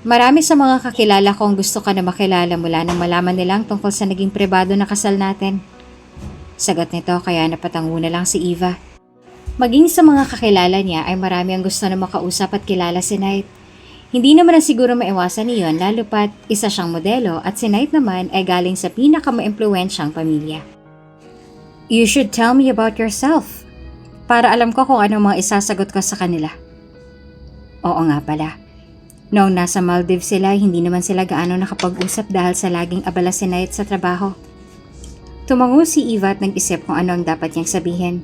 Speaker 1: Marami sa mga kakilala kong gusto ka na makilala mula nang malaman nilang tungkol sa naging pribado na kasal natin. Sagot nito kaya napatango na lang si Eva. Maging sa mga kakilala niya ay marami ang gusto na makausap at kilala si Knight. Hindi naman na siguro maiwasan niyon lalo pat isa siyang modelo at si Knight naman ay galing sa pinakamaimpluwensyang pamilya. You should tell me about yourself para alam ko kung anong mga isasagot ko sa kanila. Oo nga pala. Noong nasa Maldives sila, hindi naman sila gaano nakapag-usap dahil sa laging abala si Knight sa trabaho. Tumango si Eva at nag-isip kung ano ang dapat niyang sabihin.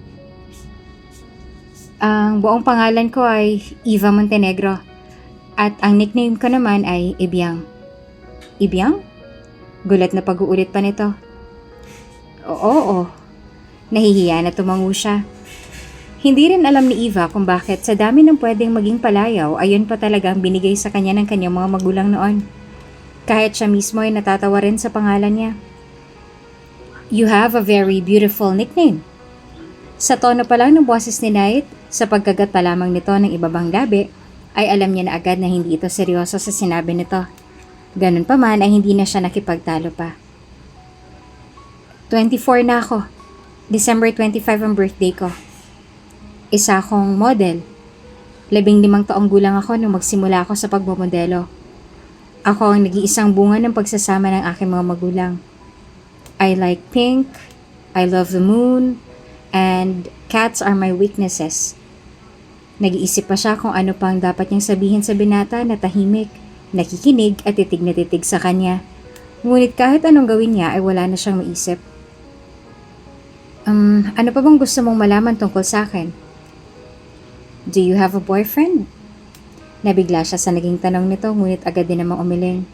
Speaker 1: Ang buong pangalan ko ay Eva Montenegro at ang nickname ko naman ay Ibiang. Ibiang? Gulat na pag-uulit pa nito. Oo. Nahihiya na tumango siya. Hindi rin alam ni Eva kung bakit sa dami ng pwedeng maging palayaw ayun pa talaga ang binigay sa kanya ng kanyang mga magulang noon. Kahit siya mismo ay natatawa rin sa pangalan niya. You have a very beautiful nickname. Sa tono pa lang ng boses ni Knight, sa pagkagat pa lamang nito ng ibabang labi, ay alam niya na agad na hindi ito seryoso sa sinabi nito. Ganun pa man ay hindi na siya nakipagtalo pa. 24 na ako. December 25 ang birthday ko. Isa akong model. 15 taong gulang ako nung magsimula ako sa pagmamodelo. Ako ang nag-iisang bunga ng pagsasama ng aking mga magulang. I like pink, I love the moon, and cats are my weaknesses. Nag-iisip pa siya kung ano pang dapat niyang sabihin sa binata na tahimik, nakikinig at titig na titig sa kanya. Ngunit kahit anong gawin niya ay wala na siyang maisip. Ano pa bang gusto mong malaman tungkol sa akin? Do you have a boyfriend? Nabigla siya sa naging tanong nito ngunit agad din namang umiling.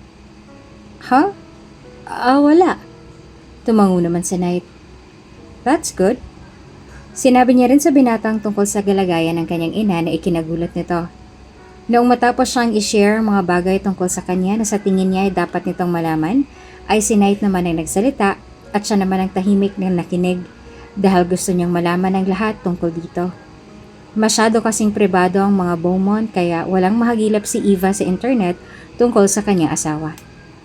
Speaker 1: Huh? Wala. Tumango naman si Knight. That's good. Sinabi niya rin sa binatang tungkol sa galagayan ng kanyang ina na ikinagulat nito. Noong matapos siyang i-share mga bagay tungkol sa kanya na sa tingin niya ay dapat nitong malaman, ay si Knight naman ang nagsalita at siya naman ang tahimik na nakinig dahil gusto niyang malaman ang lahat tungkol dito. Masyado kasing pribado ang mga Beaumont kaya walang mahagilap si Eva sa internet tungkol sa kanyang asawa.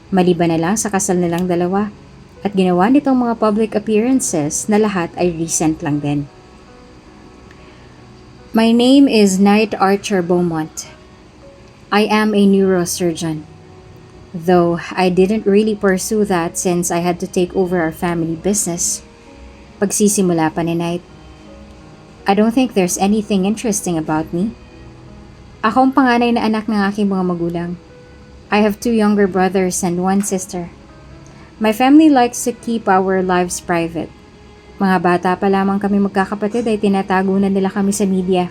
Speaker 1: Maliban na lang sa kasal nilang dalawa at ginawa nitong mga public appearances na lahat ay recent lang din. My name is Knight Archer Beaumont. I am a neurosurgeon. Though I didn't really pursue that since I had to take over our family business. Pagsisimula pa ni Knight. I don't think there's anything interesting about me. Ako ang panganay na anak ng aking mga magulang. I have 2 younger brothers and 1 sister. My family likes to keep our lives private. Mga bata pa lamang kami magkakapatid ay tinatago na nila kami sa media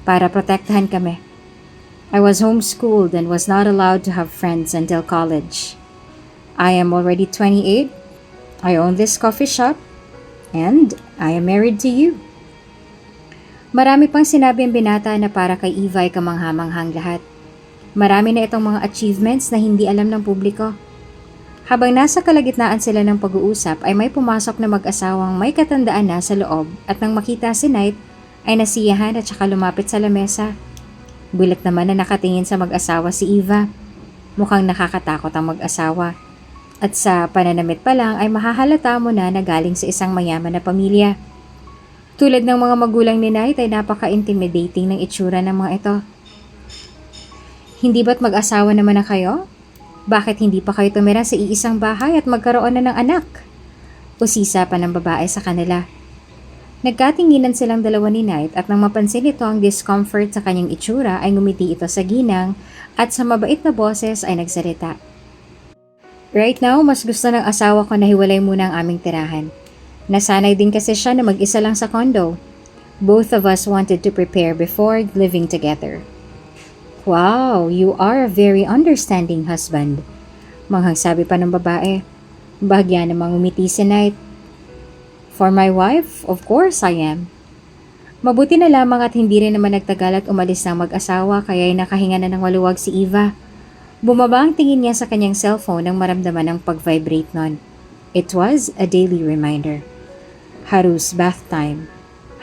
Speaker 1: para protektahan kami. I was homeschooled and was not allowed to have friends until college. I am already 28. I own this coffee shop. And I am married to you. Marami pang sinabi ang binata na para kay Eva ay kamangha-manghang lahat. Marami na itong mga achievements na hindi alam ng publiko. Habang nasa kalagitnaan sila ng pag-uusap ay may pumasok na mag-asawang may katandaan na sa loob at nang makita si Knight ay nasiyahan at saka lumapit sa lamesa. Gulat naman na nakatingin sa mag-asawa si Eva. Mukhang nakakatakot ang mag-asawa. At sa pananamit pa lang ay mahahalata mo na galing sa isang mayaman na pamilya. Tulad ng mga magulang ni Knight ay napaka-intimidating ng itsura ng mga ito. Hindi ba't mag-asawa naman na kayo? Bakit hindi pa kayo tumira sa iisang bahay at magkaroon na ng anak? Usisa pa ng babae sa kanila. Nagkatinginan silang dalawa ni Knight at nang mapansin ito ang discomfort sa kanyang itsura ay ngumiti ito sa ginang at sa mabait na boses ay nagsalita. Right now, mas gusto ng asawa ko na hiwalay muna ang aming tirahan. Nasanay din kasi siya na mag-isa lang sa condo. Both of us wanted to prepare before living together. Wow, you are a very understanding husband. Manghang sabi pa ng babae. Bahagya namang umiti si Knight. For my wife, of course I am. Mabuti na lamang at hindi rin naman nagtagal at umalis ng mag-asawa kaya ay nakahinga na ng maluwag si Eva. Bumaba ang tingin niya sa kanyang cellphone nang maramdaman ng pag-vibrate nun. It was a daily reminder. Haru's bath time.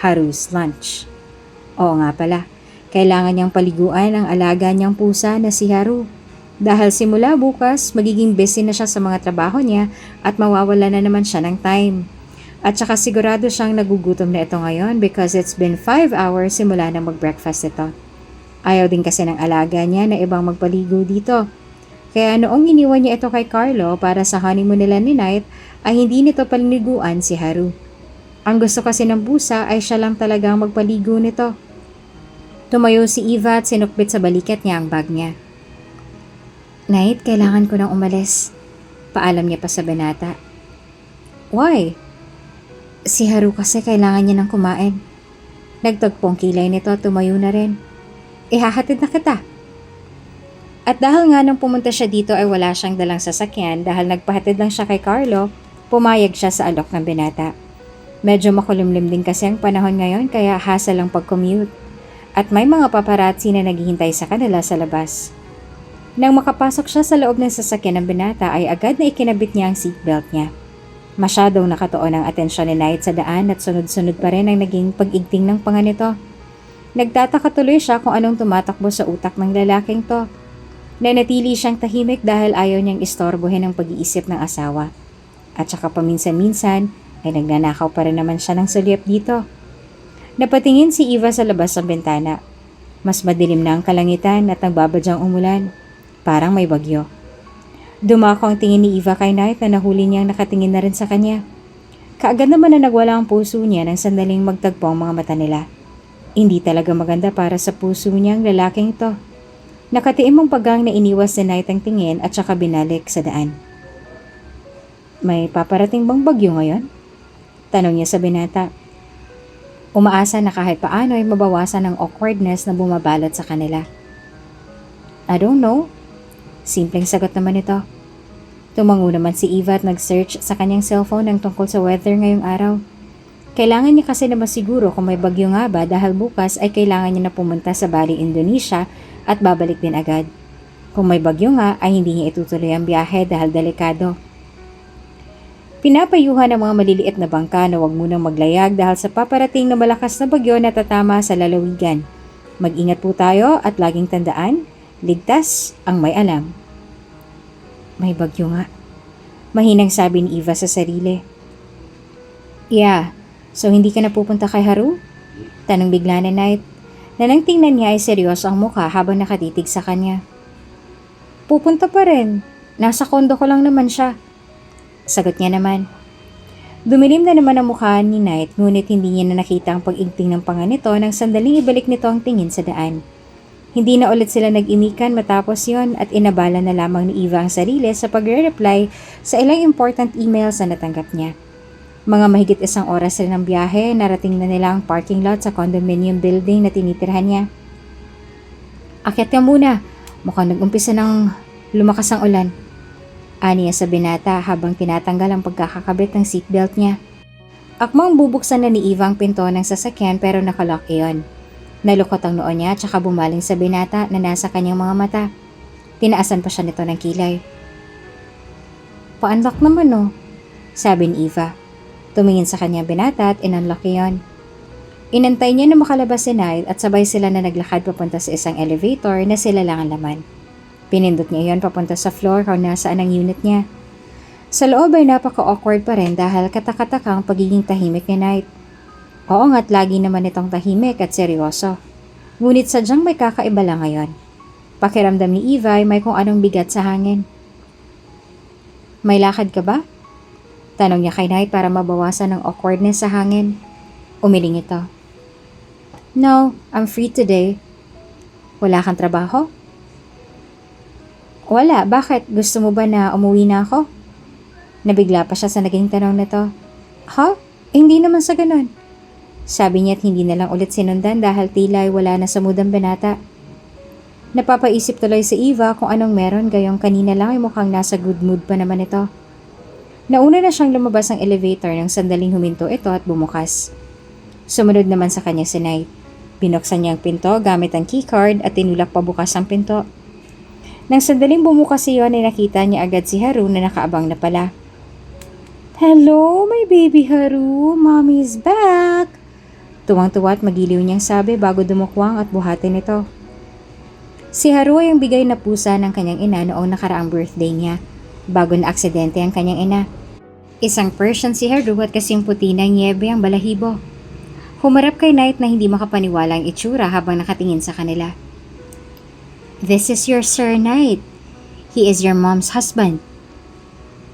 Speaker 1: Haru's lunch. Oo nga pala, kailangan niyang paliguan ang alaga niyang pusa na si Haru. Dahil simula bukas, magiging busy na siya sa mga trabaho niya at mawawala na naman siya ng time. At saka sigurado siyang nagugutom na ito ngayon because it's been 5 hours simula na mag-breakfast ito. Ayaw din kasi ng alaga niya na ibang magpaligo dito. Kaya noong iniwan niya ito kay Carlo para sa honeymoon nila ni Knight ay hindi nito paliguan si Haru. Ang gusto kasi ng pusa ay siya lang talagang magpaligo nito. Tumayo si Eva at sinukbit sa balikat niya ang bag niya. Knight, kailangan ko nang umalis. Paalam niya pa sa binata. Why? Si Haru kasi kailangan niya ng kumain. Nagtagpong kilay nito at tumayo na rin. Ihahatid na kita. At dahil nga nang pumunta siya dito ay wala siyang dalang sasakyan dahil nagpahatid lang siya kay Carlo, pumayag siya sa alok ng binata. Medyo makulimlim din kasi ang panahon ngayon kaya hasa lang pag-commute. At may mga paparazzi na naghihintay sa kanila sa labas. Nang makapasok siya sa loob ng sasakyan ng binata ay agad na ikinabit niya ang seatbelt niya. Masyadong nakatuon ang atensyon ni Knight sa daan at sunod-sunod pa rin ang naging pag-igting ng panga nito. Nagtataka tuloy siya kung anong tumatakbo sa utak ng lalaking to. Nanatili siyang tahimik dahil ayaw niyang istorbohin ang pag-iisip ng asawa. At saka paminsan-minsan ay nagnanakaw pa rin naman siya ng sulyap dito. Napatingin si Eva sa labas ng bintana. Mas madilim na ang kalangitan at nagbabadyang umulan. Parang may bagyo. Dumako ang tingin ni Eva kay Knight na nahuli niyang nakatingin na rin sa kanya. Kaagad naman na nagwala ang puso niya nang sandaling magtagpo ang mga mata nila. Hindi talaga maganda para sa puso niyang lalaking ito. Nakatiim ang pagang na iniwas ni Knight ang tingin at saka binalik sa daan. May paparating bang bagyo ngayon? Tanong niya sa binata. Umaasa na kahit paano ay mabawasan ang awkwardness na bumabalot sa kanila. I don't know. Simpleng sagot naman ito. Tumango naman si Eva at nag-search sa kanyang cellphone ng tungkol sa weather ngayong araw. Kailangan niya kasi na masiguro kung may bagyo nga ba dahil bukas ay kailangan niya na pumunta sa Bali, Indonesia at babalik din agad. Kung may bagyo nga ay hindi niya itutuloy ang biyahe dahil delikado. Pinapayuhan ng mga maliliit na bangka na huwag munang maglayag dahil sa paparating na malakas na bagyo na tatama sa lalawigan. Mag-ingat po tayo at laging tandaan, ligtas ang may alam. May bagyo nga. Mahinang sabi ni Eva sa sarili. Yeah, so hindi ka na pupunta kay Haru? Tanong bigla ni Knight. Na nang tingnan niya ay seryoso ang mukha habang nakatitig sa kanya. Pupunta pa rin. Nasa kondo ko lang naman siya. Sagot niya naman. Dumilim na naman ang mukha ni Knight ngunit hindi niya na nakita ang pag-igting ng panga nito nang sandaling ibalik nito ang tingin sa daan. Hindi na ulit sila nag-imikan matapos yon at inabala na lamang ni Eva ang sarili sa pagre-reply sa ilang important emails na natanggap niya. Mga mahigit 1 oras rin ng biyahe, narating na nila ang parking lot sa condominium building na tinitirhan niya. Akyat ka muna, mukhang nag-umpisa ng lumakas ang ulan. Aniya sa binata habang tinatanggal ang pagkakakabit ng seatbelt niya. Akmang bubuksan na ni Eva ang pinto ng sasakyan pero nakalock iyon. Nalukot ang noo niya at saka bumaling sa binata na nasa kanyang mga mata. Tinaasan pa siya nito ng kilay. Pa-unlock naman no, sabi ni Eva. Tumingin sa kanyang binata at in-unlock iyon. Inantay niya na makalabas si Knight at sabay sila na naglakad papunta sa isang elevator na sila lang ang laman. Pinindot niya iyon papunta sa floor kung nasaan ang unit niya. Sa loob ay napaka-awkward pa rin dahil katakatakang pagiging tahimik ni Knight. Oo nga't lagi naman itong tahimik at seryoso. Ngunit sadyang may kakaiba lang ngayon. Pakiramdam ni Eva ay may kung anong bigat sa hangin. May lakad ka ba? Tanong niya kay Knight para mabawasan ang awkwardness sa hangin. Umiling ito. No, I'm free today. Wala kang trabaho? Wala, bakit? Gusto mo ba na umuwi na ako? Nabigla pa siya sa naging tanong nito. Ha? Hindi naman sa ganun. Sabi niya at hindi na lang ulit sinundan dahil tila ay wala na sa mood ang binata. Napapaisip tuloy si Eva kung anong meron gayong kanina lang ay mukhang nasa good mood pa naman ito. Nauna na siyang lumabas ng elevator nang sandaling huminto ito at bumukas. Sumunod naman sa kanya si Knight. Binuksan niya ang pinto gamit ang keycard at tinulak pabukas ang pinto. Nang sandaling bumukas iyon ay nakita niya agad si Haru na nakaabang na pala. Hello, my baby Haru, Mommy's back! Tuwang-tuwa at magiliw niyang sabi bago dumukwang at buhatin ito. Si Haru ay ang bigay na pusa ng kanyang ina noong nakaraang birthday niya, bago na aksidente ang kanyang ina. Isang Persian si Haru at kasing puti ng niebe ang balahibo. Humarap kay Knight na hindi makapaniwala ang itsura habang nakatingin sa kanila. "This is your Sir Knight. He is your mom's husband,"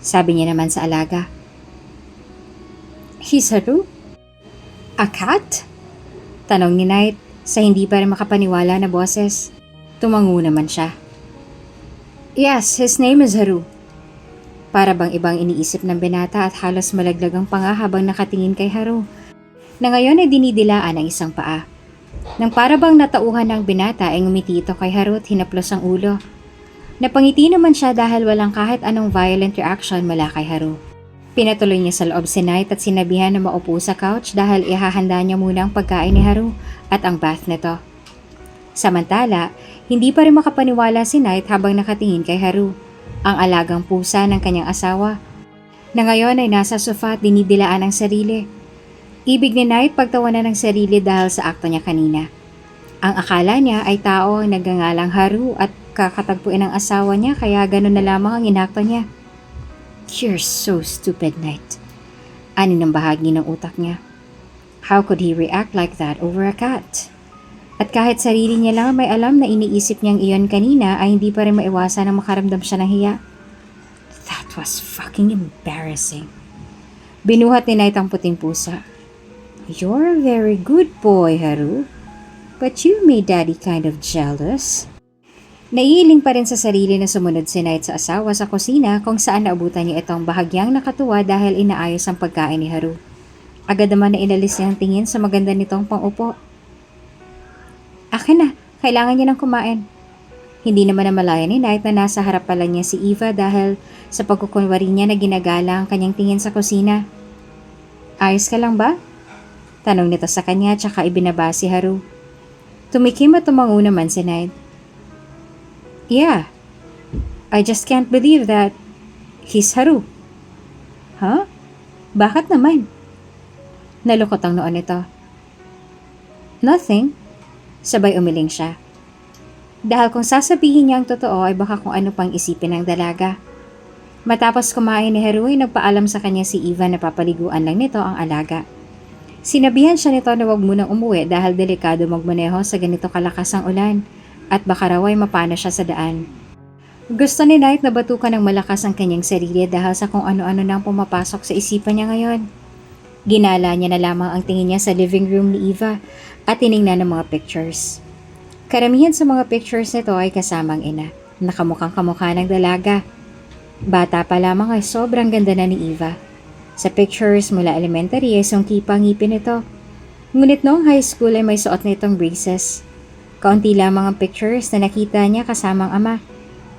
Speaker 1: sabi niya naman sa alaga. "He's Haru? A cat?" tanong ni Knight sa hindi pa rin makapaniwala na boses. Tumango naman siya. "Yes, his name is Haru." Para bang ibang iniisip ng binata at halos malaglag ang panga habang nakatingin kay Haru, na ngayon ay dinidilaan ang isang paa. Nang para bang natauhan ng binata ay ngumiti ito kay Haru at hinaplos ang ulo. Napangiti naman siya dahil walang kahit anong violent reaction mula kay Haru. Pinatuloy niya sa loob si Knight at sinabihan na maupo sa couch dahil ihahanda niya muna ang pagkain ni Haru at ang bath nito. Samantala, hindi pa rin makapaniwala si Knight habang nakatingin kay Haru, ang alagang pusa ng kanyang asawa, na ngayon ay nasa sofa at dinidilaan ang sarili. Ibig ni Knight pagtawanan ng sarili dahil sa akto niya kanina. Ang akala niya ay tao ang nagngangalang Haru at kakatagpuin ng asawa niya kaya ganun na lamang ang inakto niya. "You're so stupid, Knight," ani ng bahagi ng utak niya. How could he react like that over a cat? At kahit sarili niya lang may alam na iniisip niyang iyon kanina ay hindi pa rin maiwasan na makaramdam siya ng hiya. That was fucking embarrassing. Binuhat ni Knight ang puting pusa. "You're a very good boy, Haru. But you made Daddy kind of jealous." Naiiling pa rin sa sarili na sumunod si Knight sa asawa sa kusina kung saan naabutan niya itong bahagyang nakatuwa dahil inaayos ang pagkain ni Haru. Agad naman na inalis niya ang tingin sa maganda nitong pangupo. "Akin na, kailangan niya ng kumain." Hindi naman namalaya ni Knight na nasa harap pala niya si Eva dahil sa pagkukunwari niya na ginagala ang kanyang tingin sa kusina. "Ayos ka lang ba?" tanong nito sa kanya tsaka ibinaba si Haru. Tumikim at tumango naman si Knight. "Yeah, I just can't believe that he's Haru." "Huh? Bakit naman?" Nalukot ang noon nito. "Nothing." Sabay umiling siya. Dahil kung sasabihin niya ang totoo ay baka kung ano pang isipin ng dalaga. Matapos kumain ni Haru ay nagpaalam sa kanya si Eva na papaliguan lang nito ang alaga. Sinabihan siya nito na wag munang umuwi dahil delikado magmaneho sa ganito kalakas ang ulan at baka raw ay mapana siya sa daan. Gusto ni Knight na batukan ng malakas ang kanyang sarili dahil sa kung ano-ano nang pumapasok sa isipan niya ngayon. Ginala niya na lamang ang tingin niya sa living room ni Eva at tiningnan ng mga pictures. Karamihan sa mga pictures nito ay kasamang ina, nakamukhang kamukha ng dalaga. Bata pa lamang ay sobrang ganda na ni Eva. Sa pictures mula elementary ay sungki pa ngipin ito. Ngunit noong high school ay may suot na itong braces. Kaunti lamang ang pictures na nakita niya kasamang ama.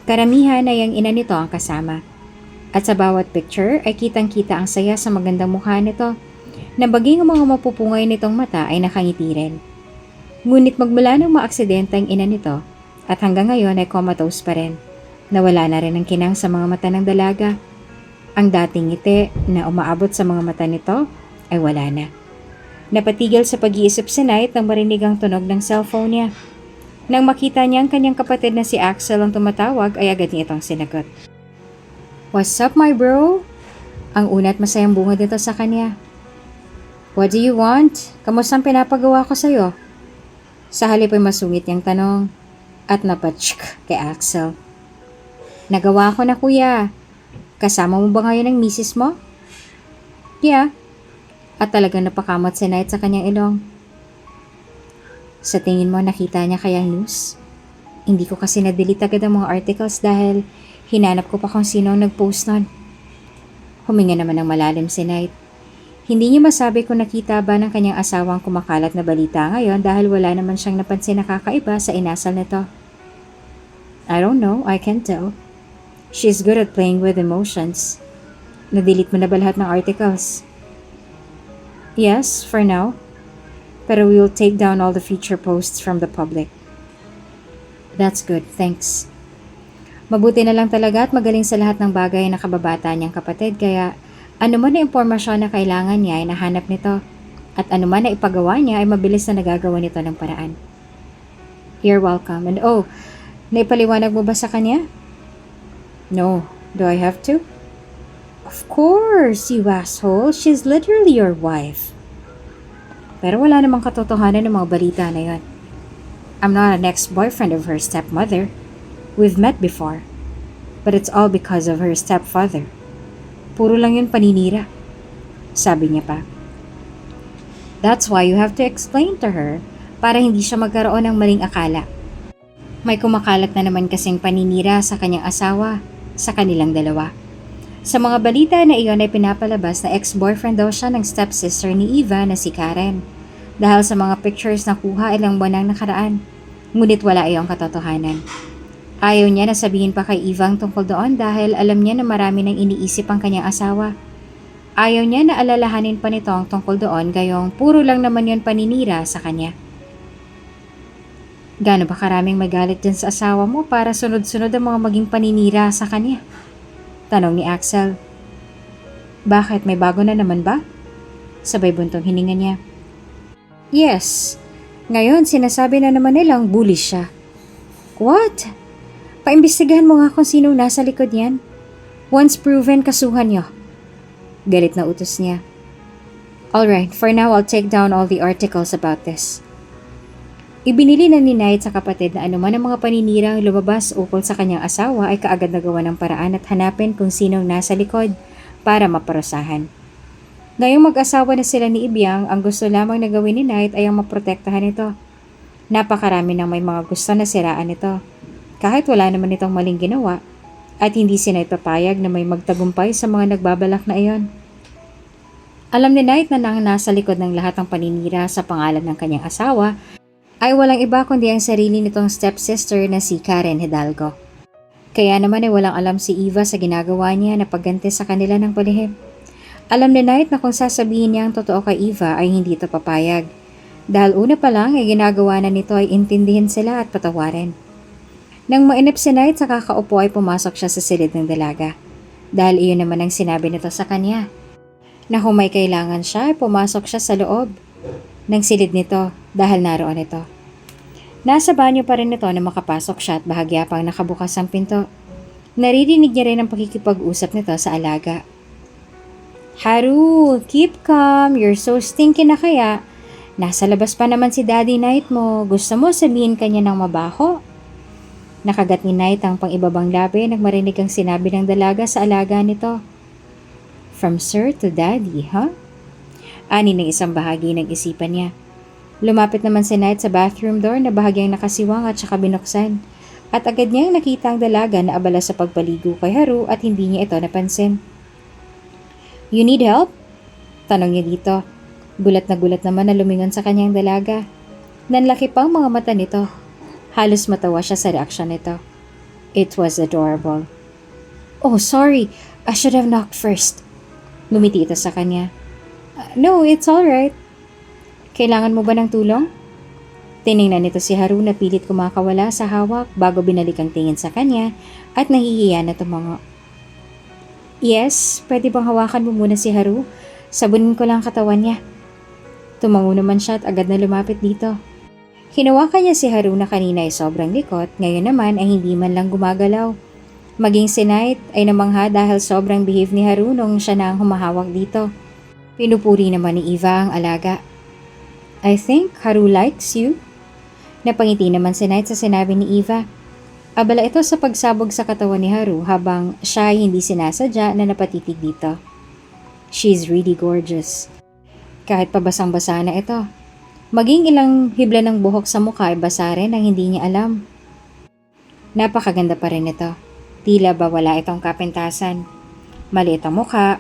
Speaker 1: Karamihan ay ang ina nito ang kasama. At sa bawat picture ay kitang-kita ang saya sa magandang mukha nito. Na baging ang mga mapupungay nitong mata ay nakangiti rin. Ngunit magmula ng maaksidente ang ina nito at hanggang ngayon ay comatose pa rin. Nawala na rin ang kinang sa mga mata ng dalaga. Ang dating ngiti na umaabot sa mga mata nito ay wala na. Napatigil sa pag-iisip si Knight nang marinig ang tunog ng cellphone niya. Nang makita niya ang kanyang kapatid na si Axel ang tumatawag ay agad niya itong sinagot. "What's up, my bro?" Ang unat masayang bungad nito sa kanya. "What do you want? Kamusta ang pinapagawa ko sa'yo?" Sa halip ay masungit niyang tanong at napatsk kay Axel. "Nagawa ko na, kuya. Kasama mo ba ngayon ang misis mo?" "Yeah." At talagang napakamot si Knight sa kanyang ilong. "Sa tingin mo nakita niya kaya ang news? Hindi ko kasi na-delete agad ang mga articles dahil hinanap ko pa kung sino ang nag-post nun." Huminga naman ng malalim si Knight. Hindi niya masabi kung nakita ba ng kanyang asawang kumakalat na balita ngayon dahil wala naman siyang napansin na kakaiba sa inasal nito. "I don't know, I can't tell. She's good at playing with emotions." "Na-delete mo na ba lahat ng articles?" "Yes, for now. Pero we will take down all the future posts from the public." "That's good, thanks." Mabuti na lang talaga at magaling sa lahat ng bagay na kababata niyang kapatid kaya ano man na impormasyon na kailangan niya ay nahanap nito at ano man na ipagawa niya ay mabilis na nagagawa nito ng paraan. "You're welcome. And Naipaliwanag mo ba sa kanya? No. Do I have to? Of course, you asshole. She's literally your wife. Pero wala namang katotohanan ng mga balita na yon. I'm not an ex-boyfriend of her stepmother. We've met before. But it's all because of her stepfather. Puro lang yun paninira. Sabi niya pa. That's why you have to explain to her para hindi siya magkaroon ng maling akala. May kumakalat na naman kasing paninira sa kanyang asawa sa kanilang dalawa. Sa mga balita na iyon ay pinapalabas na ex-boyfriend daw siya ng stepsister ni Eva na si Karen. Dahil sa mga pictures na kuha ilang buwan ang nakaraan. Ngunit wala iyong katotohanan. Ayaw niya na sabihin pa kay Eva ang tungkol doon dahil alam niya na marami nang iniisip ang kanyang asawa. Ayaw niya na alalahanin pa nito ang tungkol doon gayong puro lang naman yon paninira sa kanya. Gaano ba karaming magalit dyan sa asawa mo para sunod-sunod ang mga maging paninira sa kanya? Tanong ni Axel. Bakit, may bago na naman ba? Sabay buntong hininga niya. Yes. Ngayon, sinasabi na naman nilang bully siya. What? Paimbestigahan mo nga kung sinong nasa likod niyan. Once proven, kasuhan niyo. Galit na utos niya. Alright, for now I'll take down all the articles about this. Ibinili na ni Knight sa kapatid na anuman ang mga paninirang lumabas ukol sa kanyang asawa ay kaagad na gawa ng paraan at hanapin kung sinong nasa likod para maparusahan. Ngayong mag-asawa na sila ni Ibiang, ang gusto lamang na gawin ni Knight ay ang maprotektahan ito. Napakarami nang may mga gusto na siraan ito. Kahit wala naman itong maling ginawa, at hindi si Knight papayag na may magtagumpay sa mga nagbabalak na iyon. Alam ni Knight na nang nasa likod ng lahat ng paninira sa pangalan ng kanyang asawa ay walang iba kundi ang sarili nitong stepsister na si Karen Hidalgo. Kaya naman ay walang alam si Eva sa ginagawa niya na pagganti sa kanila ng palihim. Alam ni Knight na kung sasabihin niya ang totoo kay Eva ay hindi ito papayag. Dahil una pa lang ay ginagawa na nito ay intindihin sila at patawarin. Nang mainip si Knight sa kakaupo ay pumasok siya sa silid ng dalaga. Dahil iyon naman ang sinabi nito sa kanya. Na kung may kailangan siya ay pumasok siya sa loob ng silid nito dahil naroon ito. Nasa banyo pa rin ito na makapasok siya at bahagya pang nakabukas ang pinto. Naririnig niya rin ang pakikipag-usap nito sa alaga. Haru, keep calm. You're so stinky na kaya. Nasa labas pa naman si Daddy Knight mo. Gusto mo sabihin kanya ng mabaho? Nakagat ni Knight ang pang-ibabang labi nang marinig ang sinabi ng dalaga sa alaga nito. From sir to daddy, huh? Ani ng isang bahagi ng isipan niya. Lumapit naman si Knight sa bathroom door na bahagyang nakasiwang at saka binuksan. At agad niyang nakita ang dalaga na abala sa pagpaligo kay Haru at hindi niya ito napansin. You need help? Tanong niya dito. Gulat naman na lumingon sa kanyang dalaga. Nanlaki pang mga mata nito. Halos matawa siya sa reaksyon nito. It was adorable. Oh, sorry. I should have knocked first. Ngumiti ito sa kanya. No, it's alright. Kailangan mo ba ng tulong? Tiningnan nito si Haru na pilit kumakawala sa hawak bago binalik ang tingin sa kanya at nahihiya na tumango. Yes, pwede bang hawakan mo muna si Haru? Sabunin ko lang katawan niya. Tumango naman siya at agad na lumapit dito. Hinawakan niya si Haru na kanina ay sobrang likot, ngayon naman ay hindi man lang gumagalaw. Maging si Knight ay namangha dahil sobrang behave ni Haru nung siya na ang humahawak dito. Pinupuri naman ni Eva ang alaga. I think Haru likes you. Napangiti naman si Knight sa sinabi ni Eva. Abala ito sa pagsabog sa katawan ni Haru habang siya ay hindi sinasadya na napatitig dito. She's really gorgeous. Kahit pabasang-basa na ito. Maging ilang hibla ng buhok sa mukha ay basa rin ang hindi niya alam. Napakaganda pa rin ito. Tila ba wala itong kapintasan. Maliit ang mukha,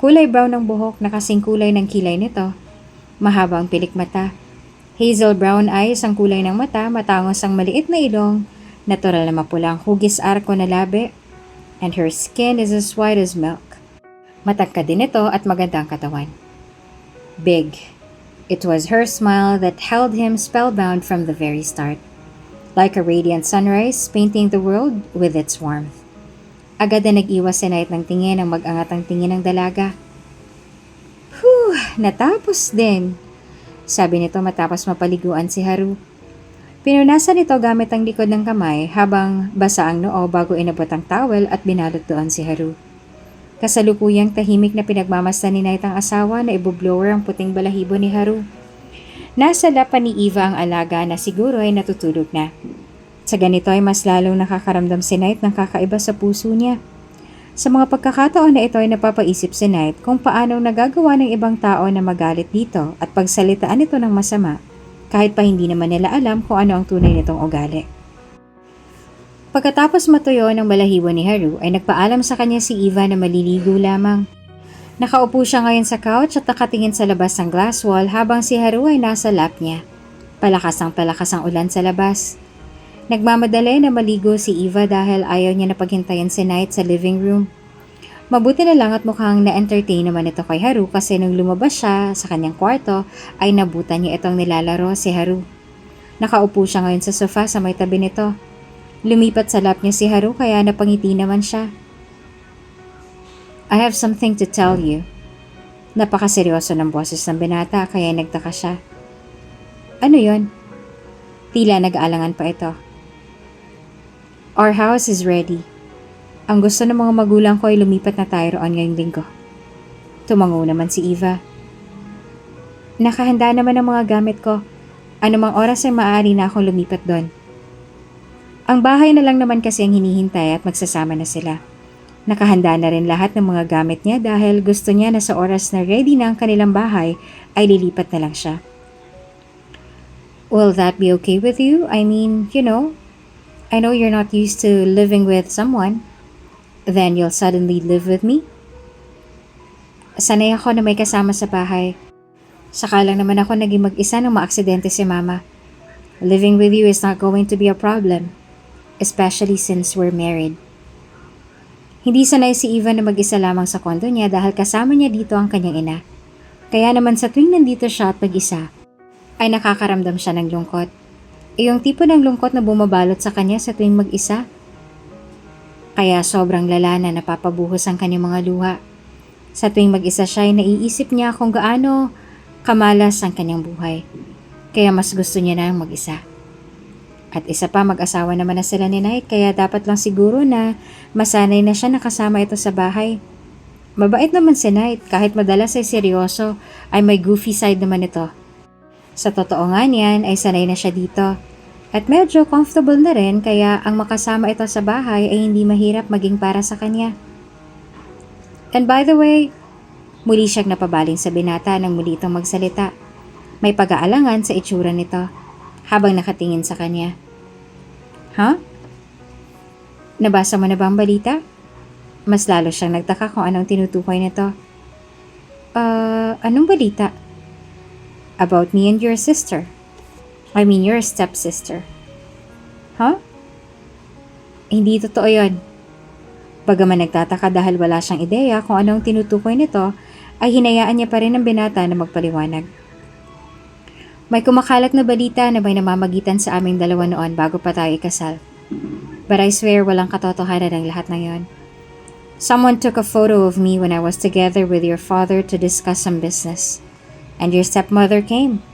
Speaker 1: kulay brown ang buhok na kasing kulay ng kilay nito. Mahaba ang pilik mata. Hazel brown eyes ang kulay ng mata, matangos ang maliit na ilong, natural na mapulang hugis arko na labi, and her skin is as white as milk. Matangkad din ito at maganda ang katawan. Big. It was her smile that held him spellbound from the very start. Like a radiant sunrise painting the world with its warmth. Agad na nag-iwas si Knight ng tingin ang mag-angat ang tingin ng dalaga. Natapos din, sabi nito matapos mapaliguan si Haru. Pinunasan ito gamit ang likod ng kamay habang basa ang noo bago inabot ang towel at binalot doon si Haru. Kasalukuyang tahimik na pinagmamasdan ni Knight ang asawa na ibublower ang puting balahibo ni Haru. Nasa lapan ni Eva ang alaga na siguro ay natutulog na. Sa ganito ay mas lalong nakakaramdam si Knight ng kakaiba sa puso niya. Sa mga pagkakataon na ito ay napapaisip si Knight kung paano nagagawa ng ibang tao na magalit dito at pagsalitaan ito ng masama kahit pa hindi naman nila alam kung ano ang tunay nitong ugali. Pagkatapos matuyo ng balahibo ni Haru ay nagpaalam sa kanya si Eva na maliligo lamang. Nakaupo siya ngayon sa couch at nakatingin sa labas ng glass wall habang si Haru ay nasa lap niya. Palakas ang ulan sa labas. Nagmamadali na maligo si Eva dahil ayaw niya na paghintayan si Knight sa living room. Mabuti na lang at mukhang na-entertain naman ito kay Haru kasi nung lumabas siya sa kanyang kwarto ay nabutan niya itong nilalaro si Haru. Nakaupo siya ngayon sa sofa sa may tabi nito. Lumipat sa lap niya si Haru kaya napangiti naman siya. I have something to tell you. Napakaseryoso ng boses ng binata kaya nagtaka siya. Ano yon? Tila nag-aalangan pa ito. Our house is ready. Ang gusto ng mga magulang ko ay lumipat na tayo roon ngayong linggo. Tumango naman si Eva. Nakahanda naman ang mga gamit ko. Anumang oras ay maaari na akong lumipat doon. Ang bahay na lang naman kasi ang hinihintay at magsasama na sila. Nakahanda na rin lahat ng mga gamit niya dahil gusto niya na sa oras na ready na ang kanilang bahay ay lilipat na lang siya. Will that be okay with you? I mean, I know you're not used to living with someone. Then you'll suddenly live with me? Sanay ako na may kasama sa bahay. Saka lang naman ako naging mag-isa nang maaksidente si Mama. Living with you is not going to be a problem, especially since we're married. Hindi sanay si Eva na mag-isa lamang sa kondo niya dahil kasama niya dito ang kanyang ina. Kaya naman sa tuwing nandito siya at mag-isa, ay nakakaramdam siya ng lungkot. Yung tipo ng lungkot na bumabalot sa kanya sa tuwing mag-isa. Kaya sobrang lala na napapabuhos ang kanyang mga luha. Sa tuwing mag-isa siya ay naiisip niya kung gaano kamalas ang kanyang buhay. Kaya mas gusto niya na mag-isa. At isa pa, mag-asawa naman na sila ni Knight kaya dapat lang siguro na masanay na siya nakasama ito sa bahay. Mabait naman si Knight kahit madalas ay seryoso ay may goofy side naman ito. Sa totoo nga niyan ay sanay na siya dito. At medyo comfortable na rin kaya ang makasama ito sa bahay ay hindi mahirap maging para sa kanya. And by the way, muli siyang napabaling sa binata nang muli itong magsalita. May pag-aalangan sa itsura nito habang nakatingin sa kanya. Huh? Nabasa mo na ba ang balita? Mas lalo siyang nagtaka kung anong tinutukoy nito. Anong balita? About me and your sister. I mean your stepsister. Huh? Hindi totoo yun. Bagaman nagtataka dahil wala siyang ideya kung anong tinutukoy nito, ay hinayaan niya pa rin ang binata na magpaliwanag. May kumakalat na balita na may namamagitan sa aming dalawa noon bago pa tayo ikasal. But I swear walang katotohanan ang lahat na yon. Someone took a photo of me when I was together with your father to discuss some business. And your stepmother came.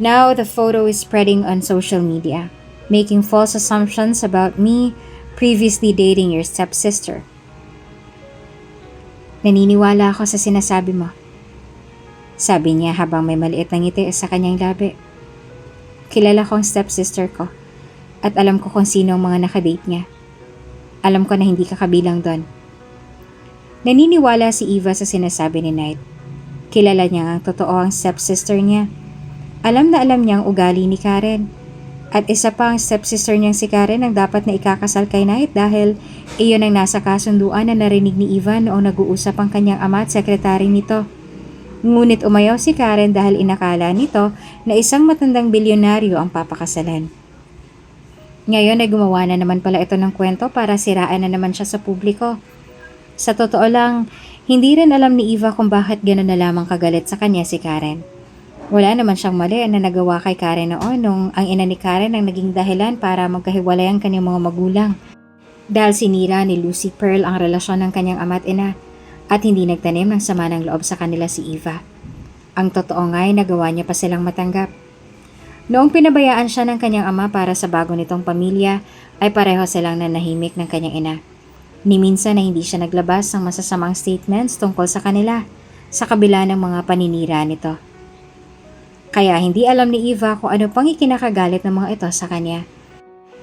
Speaker 1: Now the photo is spreading on social media, making false assumptions about me previously dating your stepsister. Naniniwala ako sa sinasabi mo. Sabi niya habang may maliit na ngiti sa kanyang labi. Kilala ko ang stepsister ko at alam ko kung sino ang mga nakadate niya. Alam ko na hindi ka kabilang doon. Naniniwala si Eva sa sinasabi ni Knight. Kilala niya ang totoo ang stepsister niya. Alam na alam niya ang ugali ni Karen. At isa pa ang stepsister niyang si Karen ang dapat na ikakasal kay Knight dahil iyon ang nasa kasunduan na narinig ni Eva noong nag-uusap ang kanyang ama at sekretary nito. Ngunit umayaw si Karen dahil inakala nito na isang matandang bilyonaryo ang papakasalan. Ngayon ay gumawa na naman pala ito ng kwento para siraan na naman siya sa publiko. Sa totoo lang, hindi rin alam ni Eva kung bakit gano'n na lamang kagalit sa kanya si Karen. Wala naman siyang mali na nagawa kay Karen noon nung ang ina ni Karen ang naging dahilan para magkahiwalay ang kanyang mga magulang. Dahil sinira ni Lucy Pearl ang relasyon ng kanyang ama at ina at hindi nagtanim ng sama ng loob sa kanila si Eva. Ang totoo nga ay nagawa niya pa silang matanggap. Noong pinabayaan siya ng kanyang ama para sa bago nitong pamilya, ay pareho silang nanahimik ng kanyang ina. Ni minsan na hindi siya naglabas ng masasamang statements tungkol sa kanila, sa kabila ng mga paninira nito. Kaya hindi alam ni Eva kung ano pang ikinakagalit ng mga ito sa kanya.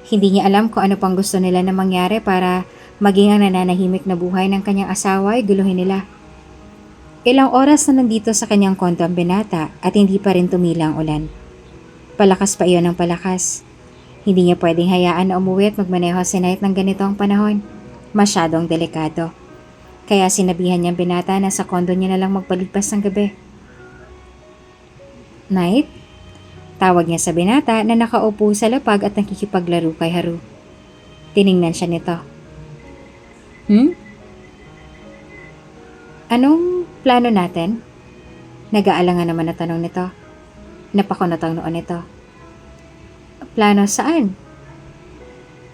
Speaker 1: Hindi niya alam kung ano pang gusto nila na mangyari para maging ang nananahimik na buhay ng kanyang asawa ay guluhin nila. Ilang oras na nandito sa kanyang kondo ang binata at hindi pa rin tumila ang ulan. Palakas pa iyon ng palakas. Hindi niya pwedeng hayaan na umuwi at magmaneho si Knight ng ganito ang panahon. Masyadong delikado. Kaya sinabihan niyang binata na sa kondo niya na lang magpaligpas ng gabi. Knight? Tawag niya sa binata na nakaupo sa lapag at nakikipaglaro kay Haru. Tiningnan siya nito. Anong plano natin? Nag-aalangan naman na tanong nito. Napakunot ang noon nito. Plano saan?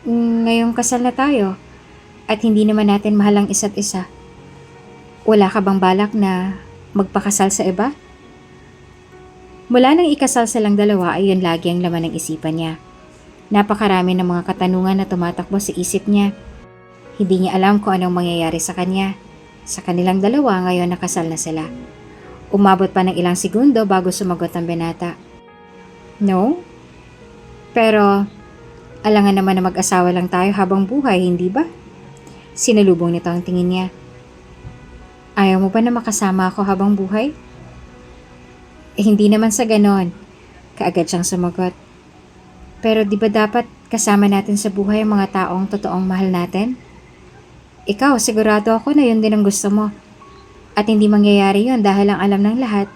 Speaker 1: Ngayong kasal na tayo at hindi naman natin mahal ang isa't isa. Wala ka bang balak na magpakasal sa iba? Mula nang ikasal silang dalawa ay yun lagi ang laman ng isipan niya. Napakarami ng mga katanungan na tumatakbo sa isip niya. Hindi niya alam kung anong mangyayari sa kanya. Sa kanilang dalawa ngayon nakasal na sila. Umabot pa ng ilang segundo bago sumagot ang binata. No? Pero, alangan naman na mag-asawa lang tayo habang buhay, hindi ba? Sinalubong nito ang tingin niya. Ayaw mo ba na makasama ako habang buhay? Hindi naman sa ganon. Kaagad siyang sumagot. Pero di ba dapat kasama natin sa buhay ang mga taong totoong mahal natin? Ikaw, sigurado ako na yun din ang gusto mo. At hindi mangyayari yun dahil ang alam ng lahat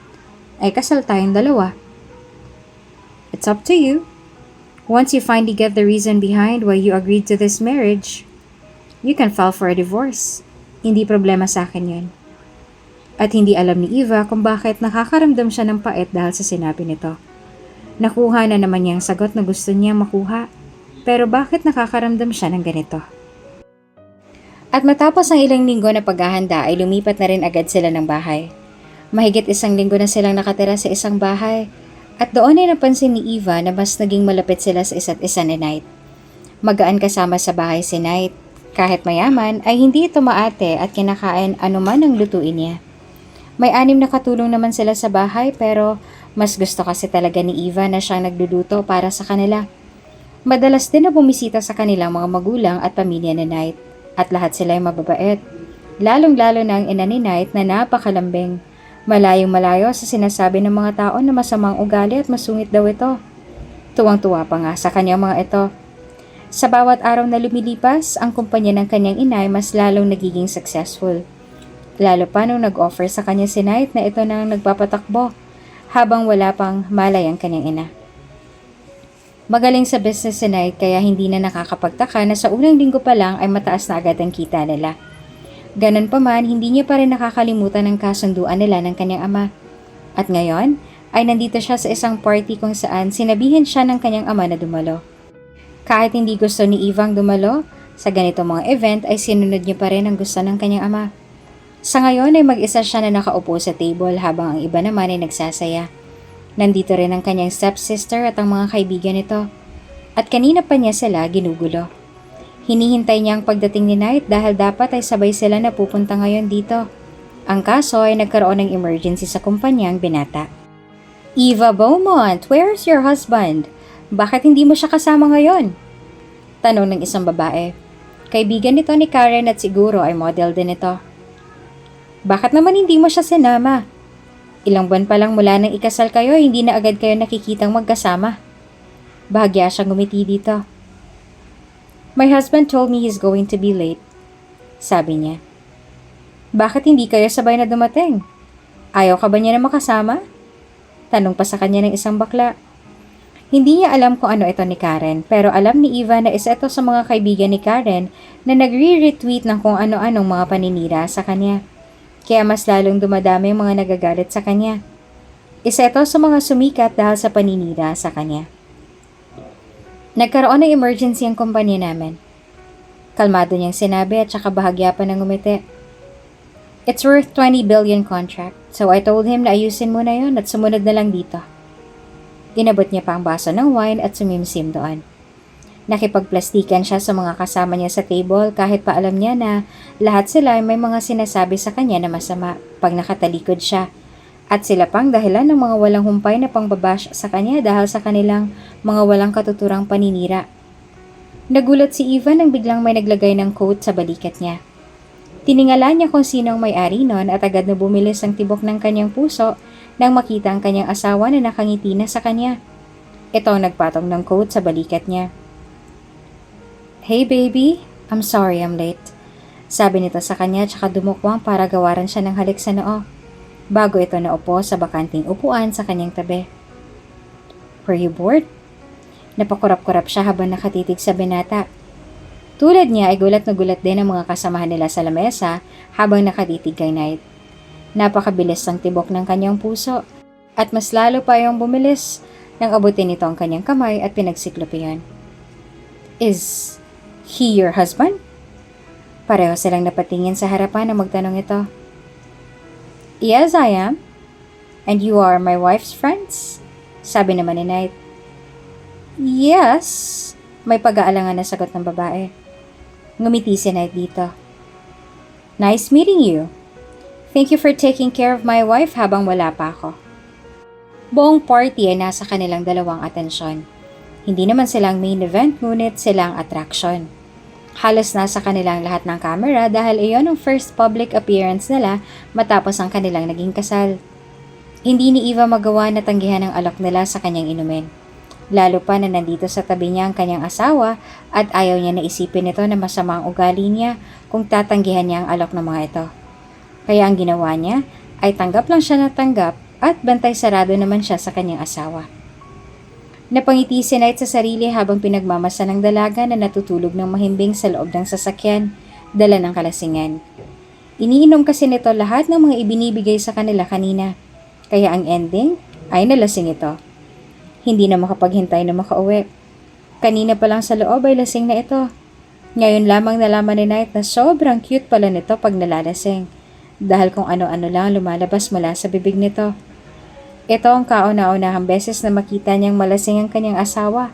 Speaker 1: ay kasal tayong dalawa. It's up to you. Once you finally get the reason behind why you agreed to this marriage, you can file for a divorce. Hindi problema sa akin yun. At hindi alam ni Eva kung bakit nakakaramdam siya ng pait dahil sa sinabi nito. Nakuha na naman niya ang sagot na gusto niya makuha. Pero bakit nakakaramdam siya ng ganito? At matapos ang ilang linggo na paghahanda ay lumipat na rin agad sila ng bahay. Mahigit 1 linggo na silang nakatira sa isang bahay. At doon ay napansin ni Eva na mas naging malapit sila sa isa't isa ni Knight. Magaan kasama sa bahay si Knight. Kahit mayaman ay hindi ito maate at kinakain anuman ang lutuin niya. May 6 na katulong naman sila sa bahay pero mas gusto kasi talaga ni Eva na siyang nagluluto para sa kanila. Madalas din na bumisita sa kanilang mga magulang at pamilya ni Knight at lahat sila ay mababait. Lalong-lalo na ang ina ni Knight na napakalambing. Malayong-malayo sa sinasabi ng mga tao na masamang ugali at masungit daw ito. Tuwang-tuwa pa nga sa kanyang mga ito. Sa bawat araw na lumilipas, ang kumpanya ng kanyang ina ay mas lalong nagiging successful. Lalo pa nung nag-offer sa kanya si Knight na ito na ang nagpapatakbo habang wala pang malay ang kanyang ina. Magaling sa business si Knight kaya hindi na nakakapagtaka na sa unang linggo pa lang ay mataas na agad ang kita nila. Ganon pa man, hindi niya pa rin nakakalimutan ang kasunduan nila ng kanyang ama. At ngayon, ay nandito siya sa isang party kung saan sinabihan siya ng kanyang ama na dumalo. Kahit hindi gusto ni Eva ang dumalo, sa ganito mga event ay sinunod niya pa rin ang gusto ng kanyang ama. Sa ngayon ay mag-isa siya na nakaupo sa table habang ang iba naman ay nagsasaya. Nandito rin ang kanyang stepsister at ang mga kaibigan nito. At kanina pa niya sila ginugulo. Hinihintay niya ang pagdating ni Knight dahil dapat ay sabay sila na pupunta ngayon dito. Ang kaso ay nagkaroon ng emergency sa kumpanyang binata. Eva Beaumont, where's your husband? Bakit hindi mo siya kasama ngayon? Tanong ng isang babae. Kaibigan nito ni Karen at siguro ay model din ito. Bakit naman hindi mo siya sinama? Ilang buwan pa lang mula nang ikasal kayo, hindi na agad kayo nakikitang magkasama. Bahagya siyang ngumiti dito. My husband told me he's going to be late. Sabi niya. Bakit hindi kayo sabay na dumating? Ayaw ka ba niya na makasama? Tanong pa sa kanya ng isang bakla. Hindi niya alam kung ano ito ni Karen, pero alam ni Eva na isa ito sa mga kaibigan ni Karen na nagre-retweet ng kung ano-anong mga paninira sa kanya. Kaya mas lalong dumadami ang mga nagagalit sa kanya. Isa ito sa mga sumikat dahil sa paninira sa kanya. Nagkaroon ng emergency ang kumpanya namin. Kalmado niyang sinabi at saka bahagya pa ng umiti. It's worth 20 billion contract, so I told him na ayusin mo na yon at sumunod na lang dito. Inabot niya pa ang baso ng wine at sumimsim doon. Nakipagplastikan siya sa mga kasama niya sa table kahit pa alam niya na lahat sila ay may mga sinasabi sa kanya na masama pag nakatalikod siya. At sila pang dahilan ng mga walang humpay na pangbabash sa kanya dahil sa kanilang mga walang katuturang paninira. Nagulat si Eva nang biglang may naglagay ng coat sa balikat niya. Tiningala niya kung sino ang may-ari nun at agad na bumilis ang tibok ng kanyang puso nang makita ang kanyang asawa na nakangiti na sa kanya. Ito ang nagpatong ng coat sa balikat niya. "Hey baby, I'm sorry I'm late." Sabi nito sa kanya tsaka dumukwang para gawaran siya ng halik sa noo. Bago ito naupo sa bakanting upuan sa kanyang tabi. "Were you bored?" Napakurap-kurap siya habang nakatitig sa binata. Tulad niya ay gulat na gulat din ang mga kasamahan nila sa lamesa habang nakatitig kay Knight. Napakabilis ang tibok ng kanyang puso at mas lalo pa yung bumilis nang abutin nito ang kanyang kamay at pinagsiklop iyon. "Is he your husband?" Pareho silang napatingin sa harapan na magtanong ito. "Yes, I am. And you are my wife's friends?" Sabi naman ni Knight. "Yes," may pag-aalangan na sagot ng babae. Ngumiti si Knight dito. "Nice meeting you. Thank you for taking care of my wife habang wala pa ako." Buong party ay nasa kanilang dalawang atensyon. Hindi naman silang main event ngunit silang attraction. Halos nasa kanilang lahat ng camera dahil iyon ang first public appearance nila matapos ang kanilang naging kasal. Hindi ni Eva magawa na tanggihan ang alok nila sa kanyang inumin. Lalo pa na nandito sa tabi niya ang kanyang asawa at ayaw niya na isipin ito na masama ang ugali niya kung tatanggihan niya ang alok ng mga ito. Kaya ang ginawa niya ay tanggap lang siya na tanggap at bantay sarado naman siya sa kanyang asawa. Napangiti si Knight sa sarili habang pinagmamasa ng dalaga na natutulog ng mahimbing sa loob ng sasakyan, dala ng kalasingan. Iniinom kasi nito lahat ng mga ibinibigay sa kanila kanina, kaya ang ending ay nalasing ito. Hindi na makapaghintay na makauwi. Kanina pa lang sa loob ay lasing na ito. Ngayon lamang nalaman ni Knight na sobrang cute pala nito pag nalalasing, dahil kung ano-ano lang lumalabas mula sa bibig nito. Ito ang kauna-unahang beses na makita niyang malasing ang kanyang asawa,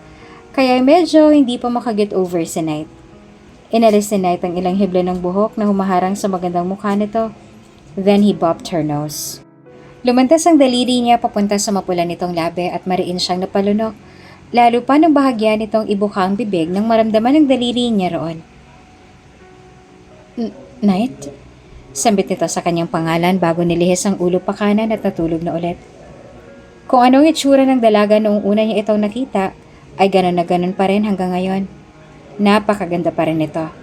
Speaker 1: kaya medyo hindi pa makaget over si Knight. Inalis ni Knight ang ilang hibla ng buhok na humaharang sa magandang mukha nito. Then he bopped her nose. Lumantas ang daliri niya papunta sa mapula nitong labi at mariin siyang napalunok, lalo pa nang bahagya nitong ibuka ang bibig nang maramdaman ng daliri niya roon. "Knight?" Sambit nito sa kanyang pangalan bago nilihis ang ulo pa kanan at natulog na ulit. Kung anong itsura ng dalaga noong una niya itong nakita, ay ganon na ganon pa rin hanggang ngayon. Napakaganda pa rin ito.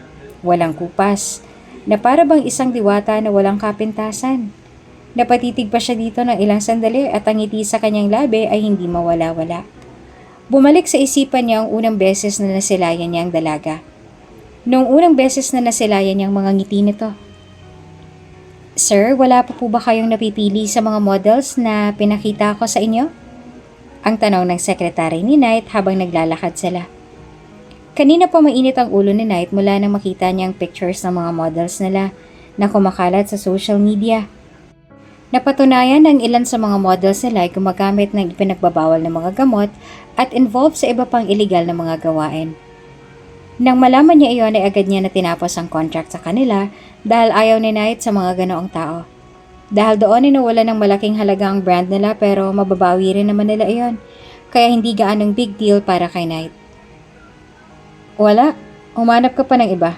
Speaker 1: Walang kupas, na para bang isang diwata na walang kapintasan. Napatitig pa siya dito ng ilang sandali at ang ngiti sa kanyang labi ay hindi mawala-wala. Bumalik sa isipan niya ang unang beses na nasilayan niya ang dalaga. Noong unang beses na nasilayan niya ang mga ngiti nito. "Sir, wala pa po ba kayong napipili sa mga models na pinakita ko sa inyo?" Ang tanong ng sekretary ni Knight habang naglalakad sila. Kanina pa mainit ang ulo ni Knight mula nang makita niya ang pictures ng mga models nila na kumakalat sa social media. Napatunayan ng ilan sa mga models nila ay gumagamit ng ipinagbabawal na mga gamot at involved sa iba pang iligal na mga gawain. Nang malaman niya iyon ay agad niya na tinapos ang contract sa kanila dahil ayaw ni Knight sa mga ganoong tao. Dahil doon ay nawala ng malaking halaga ang brand nila pero mababawi rin naman nila iyon, kaya hindi gaanong big deal para kay Knight. "Wala, humanap ka pa ng iba."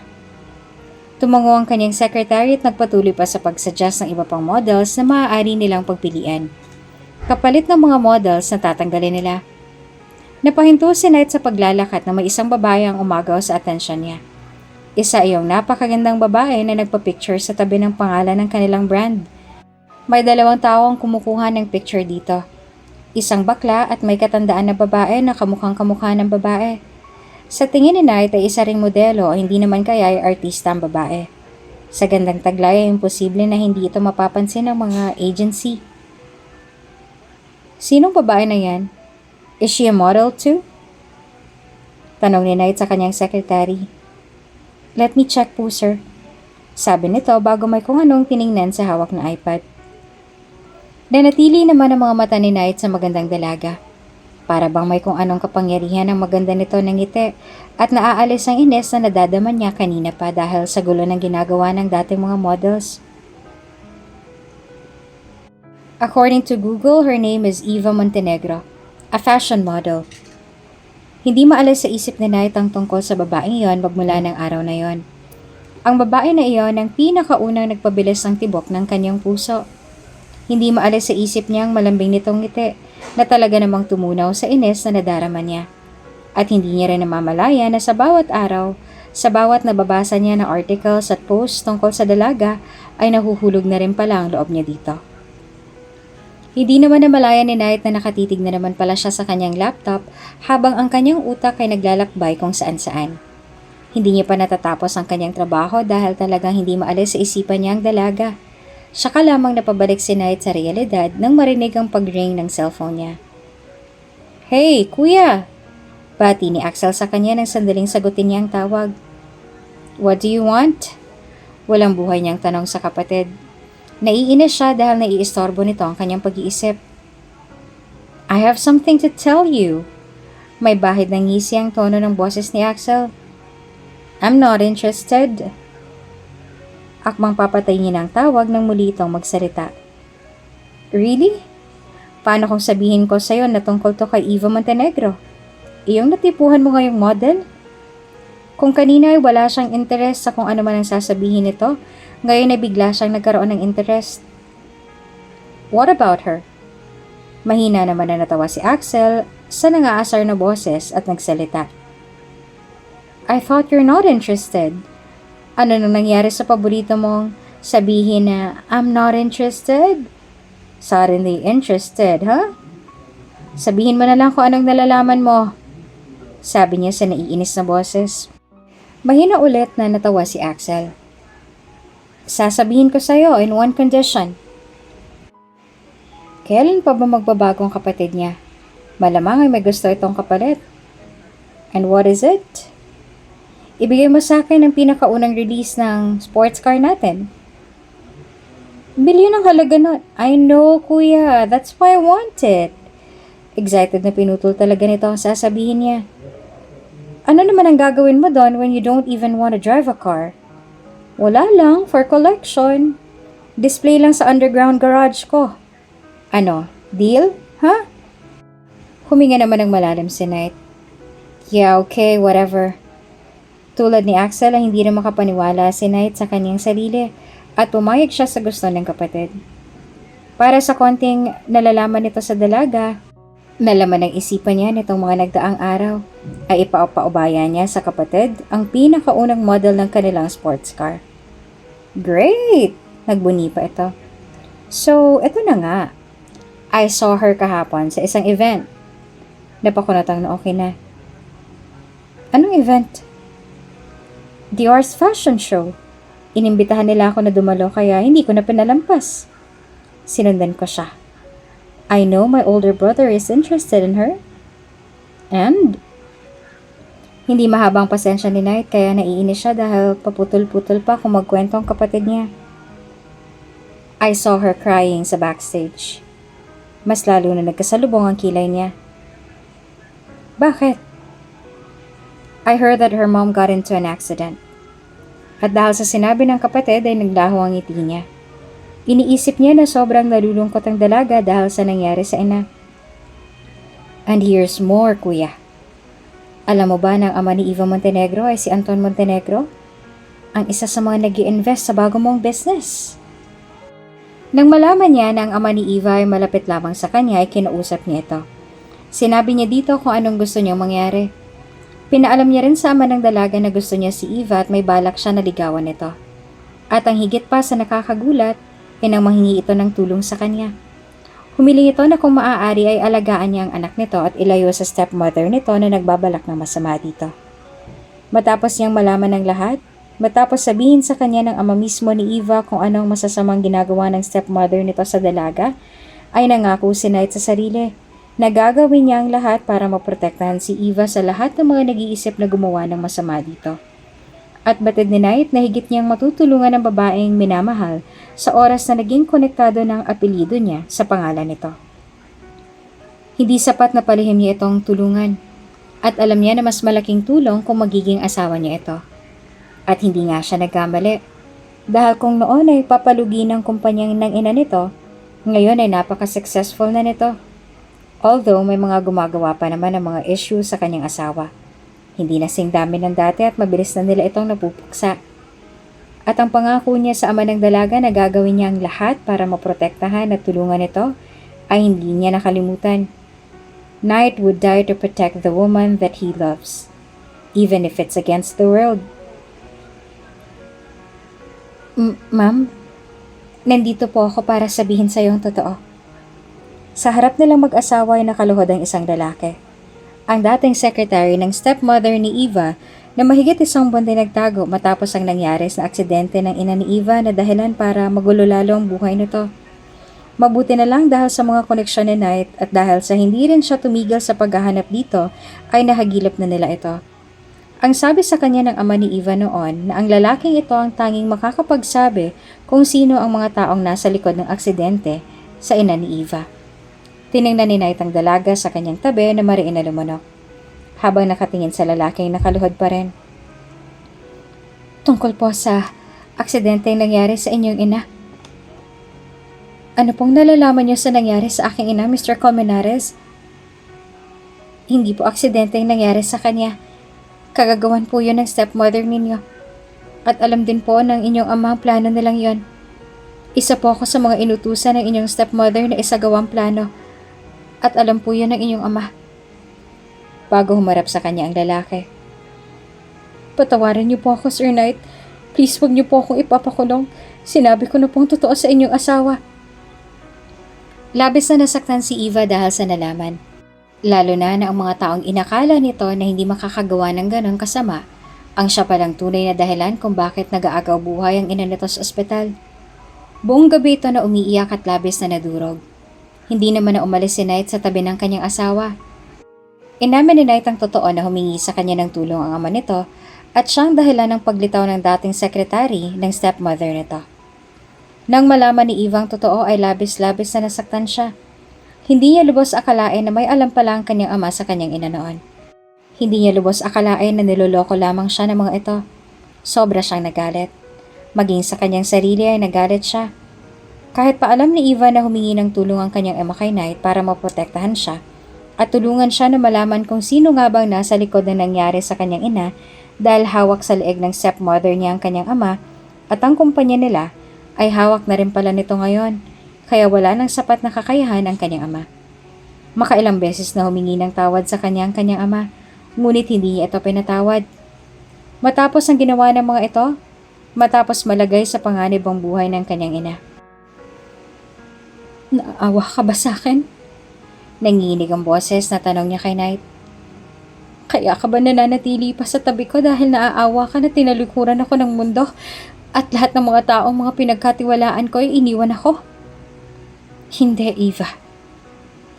Speaker 1: Tumango ang kanyang secretary at nagpatuloy pa sa pagsuggest ng iba pang models na maaari nilang pagpilian. Kapalit ng mga models na tatanggalin nila. Napahinto si Knight sa paglalakad na may isang babae ang umagaw sa atensyon niya. Isa iyong napakagandang babae na nagpa-picture sa tabi ng pangalan ng kanilang brand. May dalawang tao ang kumukuha ng picture dito. Isang bakla at may katandaan na babae na kamukhang kamukha ng babae. Sa tingin ni Knight ay isa ring modelo o hindi naman kaya ay artista ang babae. Sa gandang taglay ay imposible na hindi ito mapapansin ng mga agency. "Sinong babae na yan? Is she a model too?" Tanong ni Knight sa kanyang secretary. "Let me check po, sir." Sabi nito bago may kung anong tiningnan sa hawak na iPad. Nanatili naman ang mga mata ni Knight sa magandang dalaga. Para bang may kung anong kapangyarihan ang maganda nito ng ngiti at naaalis ang ines na nadadaman niya kanina pa dahil sa gulo ng ginagawa ng dating mga models. According to Google, her name is Eva Montenegro, a fashion model. Hindi maalis sa isip ni Knight ang tungkol sa babaeng iyon magmula ng araw na iyon. Ang babae na iyon ang pinakaunang nagpabilis ng tibok ng kanyang puso. Hindi maalis sa isip niya ang malambing nitong ngiti na talaga namang tumunaw sa ines na nadarama niya. At hindi niya rin namamalaya na sa bawat araw, sa bawat nababasa niya na articles at posts tungkol sa dalaga, ay nahuhulog na rin pala ang loob niya dito. Hindi naman namalaya ni Knight na nakatitig na naman pala siya sa kanyang laptop habang ang kanyang utak ay naglalakbay kung saan-saan. Hindi niya pa natatapos ang kanyang trabaho dahil talagang hindi maalis sa isipan niya ang dalaga. Saka lamang napabalik si Knight sa realidad nang marinig ang pag-ring ng cellphone niya. "Hey, kuya!" Bati ni Axel sa kanya nang sandaling sagutin niya ang tawag. "What do you want?" Walang buhay niyang tanong sa kapatid. Naiinis siya dahil naiistorbo nito ang kanyang pag-iisip. "I have something to tell you." May bahid ng ngisi ang tono ng boses ni Axel. "I'm not interested." Akmang papatay niya ng tawag nang muli itong magsalita. "Really? Paano kung sabihin ko sa'yo na tungkol to kay Eva Montenegro? Iyong natipuhan mo ngayong model? Kung kanina ay wala siyang interest sa kung ano man ang sasabihin nito, ngayon ay bigla siyang nagkaroon ng interest. What about her?" Mahina naman na natawa si Axel sa nangaasar na boses at nagsalita. "I thought you're not interested. Ano nang nangyari sa paborito mong sabihin na I'm not interested? Suddenly interested, huh? Sabihin mo na lang kung anong nalalaman mo," sabi niya sa naiinis na boses. Mahina ulit na natawa si Axel. "Sasabihin ko sa'yo in one condition." Kailan pa ba magbabago ang kapatid niya? Malamang ay may gusto itong kapalit. "And what is it?" "Ibigay mo sa akin ang pinakaunang release ng sports car natin." "Bilyon ang halaga nun." "I know, kuya. That's why I want it." Excited na pinutol talaga nito ang sasabihin niya. "Ano naman ang gagawin mo doon when you don't even want to drive a car?" "Wala lang, for collection. Display lang sa underground garage ko." "Ano, deal? Ha?" Huminga naman ng malalim si Knight. "Yeah, okay, whatever." Tulad ni Axel ay hindi na makapaniwala si Knight sa kanyang sarili at pumayag siya sa gusto ng kapatid. Para sa konting nalalaman nito sa dalaga, nalaman ng isipan niya nitong mga nagdaang araw, ay ipapaubaya niya sa kapatid ang pinakaunang model ng kanilang sports car. "Great!" Nagbuni pa ito. "So, ito na nga. I saw her kahapon sa isang event." Napakunatang na okay na. "Anong event?" "Dior's fashion show. Inimbitahan nila ako na dumalo kaya hindi ko na pinalampas." Sinundan ko siya. "I know my older brother is interested in her." "And?" Hindi mahabang pasensya ni Knight kaya naiinis siya dahil paputol-putol pa kung magkwento ang kapatid niya. "I saw her crying sa backstage." Mas lalo na nagkasalubong ang kilay niya. "Bakit?" "I heard that her mom got into an accident." At dahil sa sinabi ng kapatid ay naglaho ang ngiti niya. Iniisip niya na sobrang nalulungkot ang dalaga dahil sa nangyari sa ina. "And here's more, kuya. Alam mo ba na ang ama ni Eva Montenegro ay si Anton Montenegro? Ang isa sa mga nag-i-invest sa bago mong business." Nang malaman niya na ang ama ni Eva ay malapit lamang sa kanya ay kinausap niya ito. Sinabi niya dito kung anong gusto niyang mangyari. Pinaalam niya rin sa ama ng dalaga na gusto niya si Eva at may balak siya na ligawan nito. At ang higit pa sa nakakagulat ay nang manghingi ito ng tulong sa kanya. Humiling ito na kung maaari ay alagaan niya ang anak nito at ilayo sa stepmother nito na nagbabalak ng masama dito. Matapos niyang malaman ng lahat, matapos sabihin sa kanya ng ama mismo ni Eva kung anong masasamang ginagawa ng stepmother nito sa dalaga, ay nangako si Knight sa sarili na gagawin niya ang lahat para maprotektahan si Eva sa lahat ng mga nag-iisip na gumawa ng masama dito. At batid ni Knight na higit niyang matutulungan ang babaeng minamahal sa oras na naging konektado ng apelyido niya sa pangalan nito. Hindi sapat na palihim niya itong tulungan. At alam niya na mas malaking tulong kung magiging asawa niya ito. At hindi nga siya nagkamali. Dahil kung noon ay papalugi ng kumpanyang ng ina nito, ngayon ay napaka-successful na nito. Although may mga gumagawa pa naman ng mga issues sa kanyang asawa. Hindi na sing dami ng dati at mabilis na nila itong napupuksa. At ang pangako niya sa ama ng dalaga na gagawin niya ang lahat para maprotektahan at tulungan ito ay hindi niya nakalimutan. Knight would die to protect the woman that he loves, even if it's against the world. Ma'am, nandito po ako para sabihin sa iyo ang totoo. Sa harap nilang mag-asawa ay nakaluhod ang isang lalaki. Ang dating secretary ng stepmother ni Eva na mahigit isang buwan din nagtago matapos ang nangyari sa aksidente ng ina ni Eva na dahilan para magulo lalo ang buhay nito. Mabuti na lang dahil sa mga koneksyon ni Knight at dahil sa hindi rin siya tumigil sa paghahanap dito ay nahagilap na nila ito. Ang sabi sa kanya ng ama ni Eva noon na ang lalaking ito ang tanging makakapagsabi kung sino ang mga taong nasa likod ng aksidente sa ina ni Eva. Tiningnan ni Knight ang dalaga sa kanyang tabi na mariin na lumunok, habang nakatingin sa lalaking nakaluhod pa rin. Tungkol po sa aksidente nangyari sa inyong ina. Ano pong nalalaman niyo sa nangyari sa aking ina, Mr. Colmenares? Hindi po aksidente yung nangyari sa kanya. Kagagawan po yun ng stepmother ninyo. At alam din po ng inyong ama ang plano nilang yon. Isa po ako sa mga inutusan ng inyong stepmother na isagawang plano. At alam po yun ng inyong ama. Bago humarap sa kanya ang lalaki. Patawarin niyo po ako, Sir Knight. Please huwag niyo po akong ipapakulong. Sinabi ko na pong totoo sa inyong asawa. Labis na nasaktan si Eva dahil sa nalaman. Lalo na ang mga taong inakala nito na hindi makakagawa ng ganong kasama, ang siya palang tunay na dahilan kung bakit nag-aagaw buhay ang ina nito sa ospital. Buong gabi ito na umiiyak at labis na nadurog. Hindi naman na umalis si Knight sa tabi ng kanyang asawa. Inamin ni Knight ang totoo na humingi sa kanya ng tulong ang ama nito at siyang dahilan ng paglitaw ng dating sekretary ng stepmother nito. Nang malaman ni Eva ang totoo ay labis-labis na nasaktan siya. Hindi niya lubos akalain na may alam pala ang kanyang ama sa kanyang ina noon. Hindi niya lubos akalain na niloloko lamang siya ng mga ito. Sobra siyang nagalit. Maging sa kanyang sarili ay nagalit siya. Kahit pa alam ni Eva na humingi ng tulong ang kanyang ama kay Knight para maprotektahan siya at tulungan siya na malaman kung sino nga bang nasa likod ng nangyari sa kanyang ina dahil hawak sa leeg ng stepmother niya ang kanyang ama at ang kumpanya nila ay hawak na rin pala nito ngayon kaya wala nang sapat na kakayahan ang kanyang ama. Makailang beses na humingi ng tawad sa kanyang ama ngunit hindi niya ito pinatawad. Matapos ang ginawa ng mga ito, matapos malagay sa panganib ang buhay ng kanyang ina. Naawa ka ba sa akin? Nanginginig ang boses na tanong niya kay Knight. Kaya ka ba nananatili pa sa tabi ko dahil naaawa ka na tinalikuran ako ng mundo at lahat ng mga taong mga pinagkatiwalaan ko ay iniwan ako? Hindi, Eva.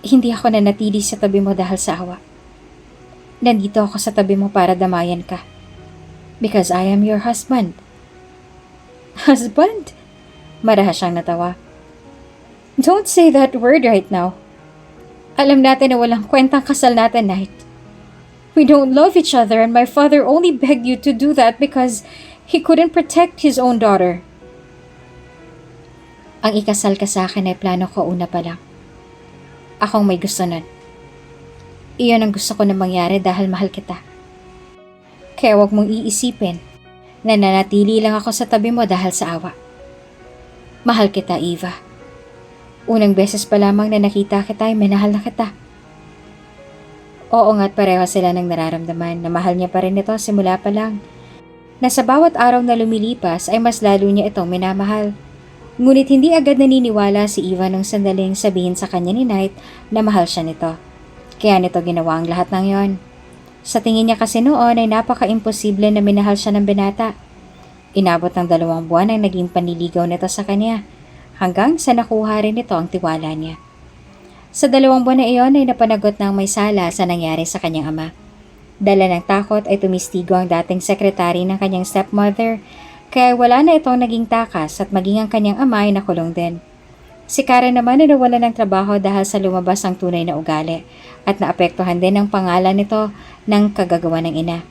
Speaker 1: Hindi ako nanatili sa tabi mo dahil sa awa. Nandito ako sa tabi mo para damayan ka. Because I am your husband. Husband? Marahas siyang natawa. Don't say that word right now. Alam natin na walang kwentang kasal natin, Knight. We don't love each other and my father only begged you to do that because he couldn't protect his own daughter. Ang ikasal ka sa akin ay plano ko una pa lang. Akong may gusto nun. Iyon ang gusto ko na mangyari dahil mahal kita. Kaya wag mong iisipin na nanatili lang ako sa tabi mo dahil sa awa. Mahal kita, Eva. Unang beses pa lamang na nakita kita ay minahal na kita. Oo nga't pareho sila ng nararamdaman na mahal niya pa rin ito simula pa lang. Na sa bawat araw na lumilipas ay mas lalo niya itong minamahal. Ngunit hindi agad naniniwala si Eva nung sandaling sabihin sa kanya ni Knight na mahal siya nito. Kaya nito ginawa ang lahat ng yon. Sa tingin niya kasi noon ay napaka-imposible na minahal siya ng binata. Inabot ng 2 buwan ang naging panliligaw nito sa kanya. Hanggang sa nakuha rin ito ang tiwala niya. Sa 2 buwan na iyon ay napanagot ng may sala sa nangyari sa kanyang ama. Dala ng takot ay tumistigo ang dating sekretary ng kanyang stepmother, kaya wala na itong naging takas at maging ang kanyang ama ay nakulong din. Si Karen naman ay nawala ng trabaho dahil sa lumabas ang tunay na ugali at naapektuhan din ang pangalan nito ng kagagawa ng ina.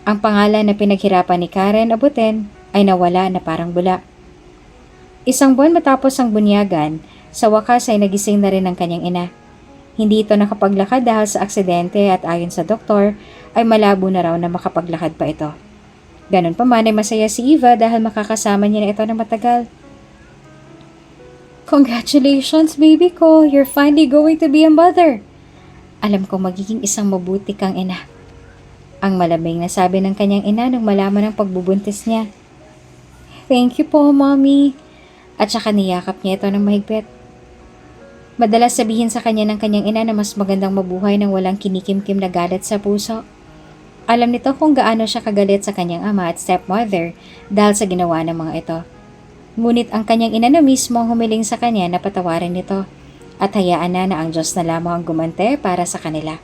Speaker 1: Ang pangalan na pinaghirapan ni Karen abutin ay nawala na parang bula. Isang buwan matapos ang bunyagan, sa wakas ay nagising na rin ang kanyang ina. Hindi ito nakapaglakad dahil sa aksidente at ayon sa doktor ay malabo na raw na makapaglakad pa ito. Ganun pa man ay masaya si Eva dahil makakasama niya na ito na matagal. Congratulations, baby ko! You're finally going to be a mother! Alam ko magiging isang mabuti kang ina. Ang malamig na sabi ng kanyang ina nung malaman ang pagbubuntis niya. Thank you po, Mommy. At saka niyakap niya ito ng mahigpit. Madalas sabihin sa kanya ng kanyang ina na mas magandang mabuhay nang walang kinikimkim na galit sa puso. Alam nito kung gaano siya kagalit sa kanyang ama at stepmother dahil sa ginawa ng mga ito. Ngunit ang kanyang ina na mismo ang humiling sa kanya na patawarin nito at hayaan na ang Diyos na lamang ang gumante para sa kanila.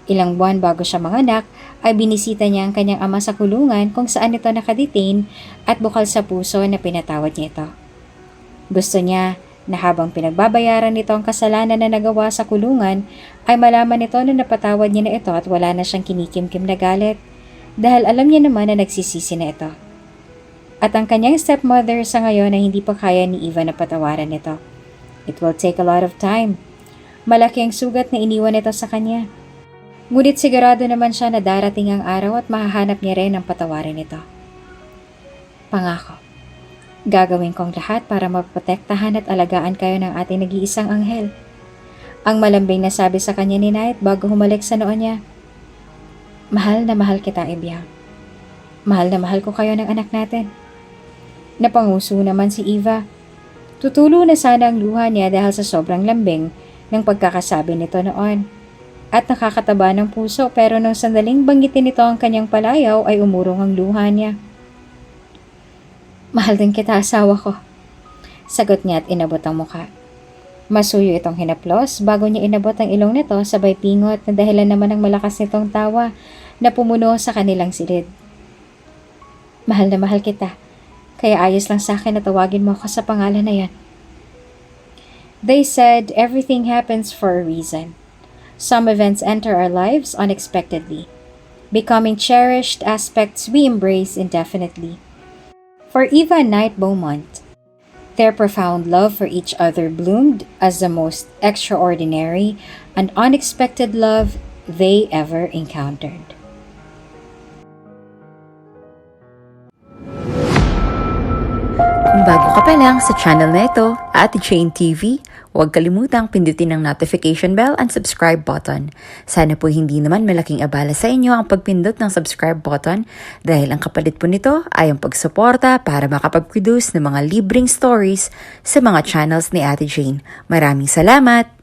Speaker 1: Ilang buwan bago siya manganak ay binisita niya ang kanyang ama sa kulungan kung saan ito nakadetain at bukal sa puso na pinatawad niya ito. Gusto niya na habang pinagbabayaran nito ang kasalanan na nagawa sa kulungan ay malaman nito na napatawad niya na ito at wala na siyang kinikimkim na galit dahil alam niya naman na nagsisisi na ito. At ang kanyang stepmother sa ngayon ay hindi pa kaya ni Eva na patawaran nito. It will take a lot of time. Malaki ang sugat na iniwan nito sa kanya. Ngunit sigurado naman siya na darating ang araw at mahahanap niya rin ang patawarin nito. Pangako, gagawin kong lahat para maprotektahan at alagaan kayo ng ating nag-iisang anghel. Ang malambing na sabi sa kanya ni Knight bago humalik sa noo niya. Mahal na mahal kita, Ebyang. Mahal na mahal ko kayo ng anak natin. Napanguso naman si Eva. Tutulo na sana ang luha niya dahil sa sobrang lambing ng pagkakasabi nito noon. At nakakataba ng puso pero nung sandaling banggitin nito ang kanyang palayaw ay umurong ang luha niya. Mahal din kita, asawa ko. Sagot niya at inabot ang mukha. Masuyo itong hinaplos bago niya inabot ang ilong nito sabay pingot na dahilan naman ng malakas nitong tawa na pumuno sa kanilang silid. Mahal na mahal kita. Kaya ayos lang sa akin na tawagin mo ako sa pangalan na yan. They said everything happens for a reason. Some events enter our lives unexpectedly, becoming cherished aspects we embrace indefinitely. For Eva and Knight Beaumont, their profound love for each other bloomed as the most extraordinary and unexpected love they ever encountered.
Speaker 2: Kung bago ka pa lang sa channel na ito, Ate Jane TV, huwag kalimutang pindutin ang notification bell and subscribe button. Sana po hindi naman malaking abala sa inyo ang pagpindot ng subscribe button dahil ang kapalit po nito ay ang pagsuporta para makapag-produce ng mga libreng stories sa mga channels ni Ate Jane. Maraming salamat!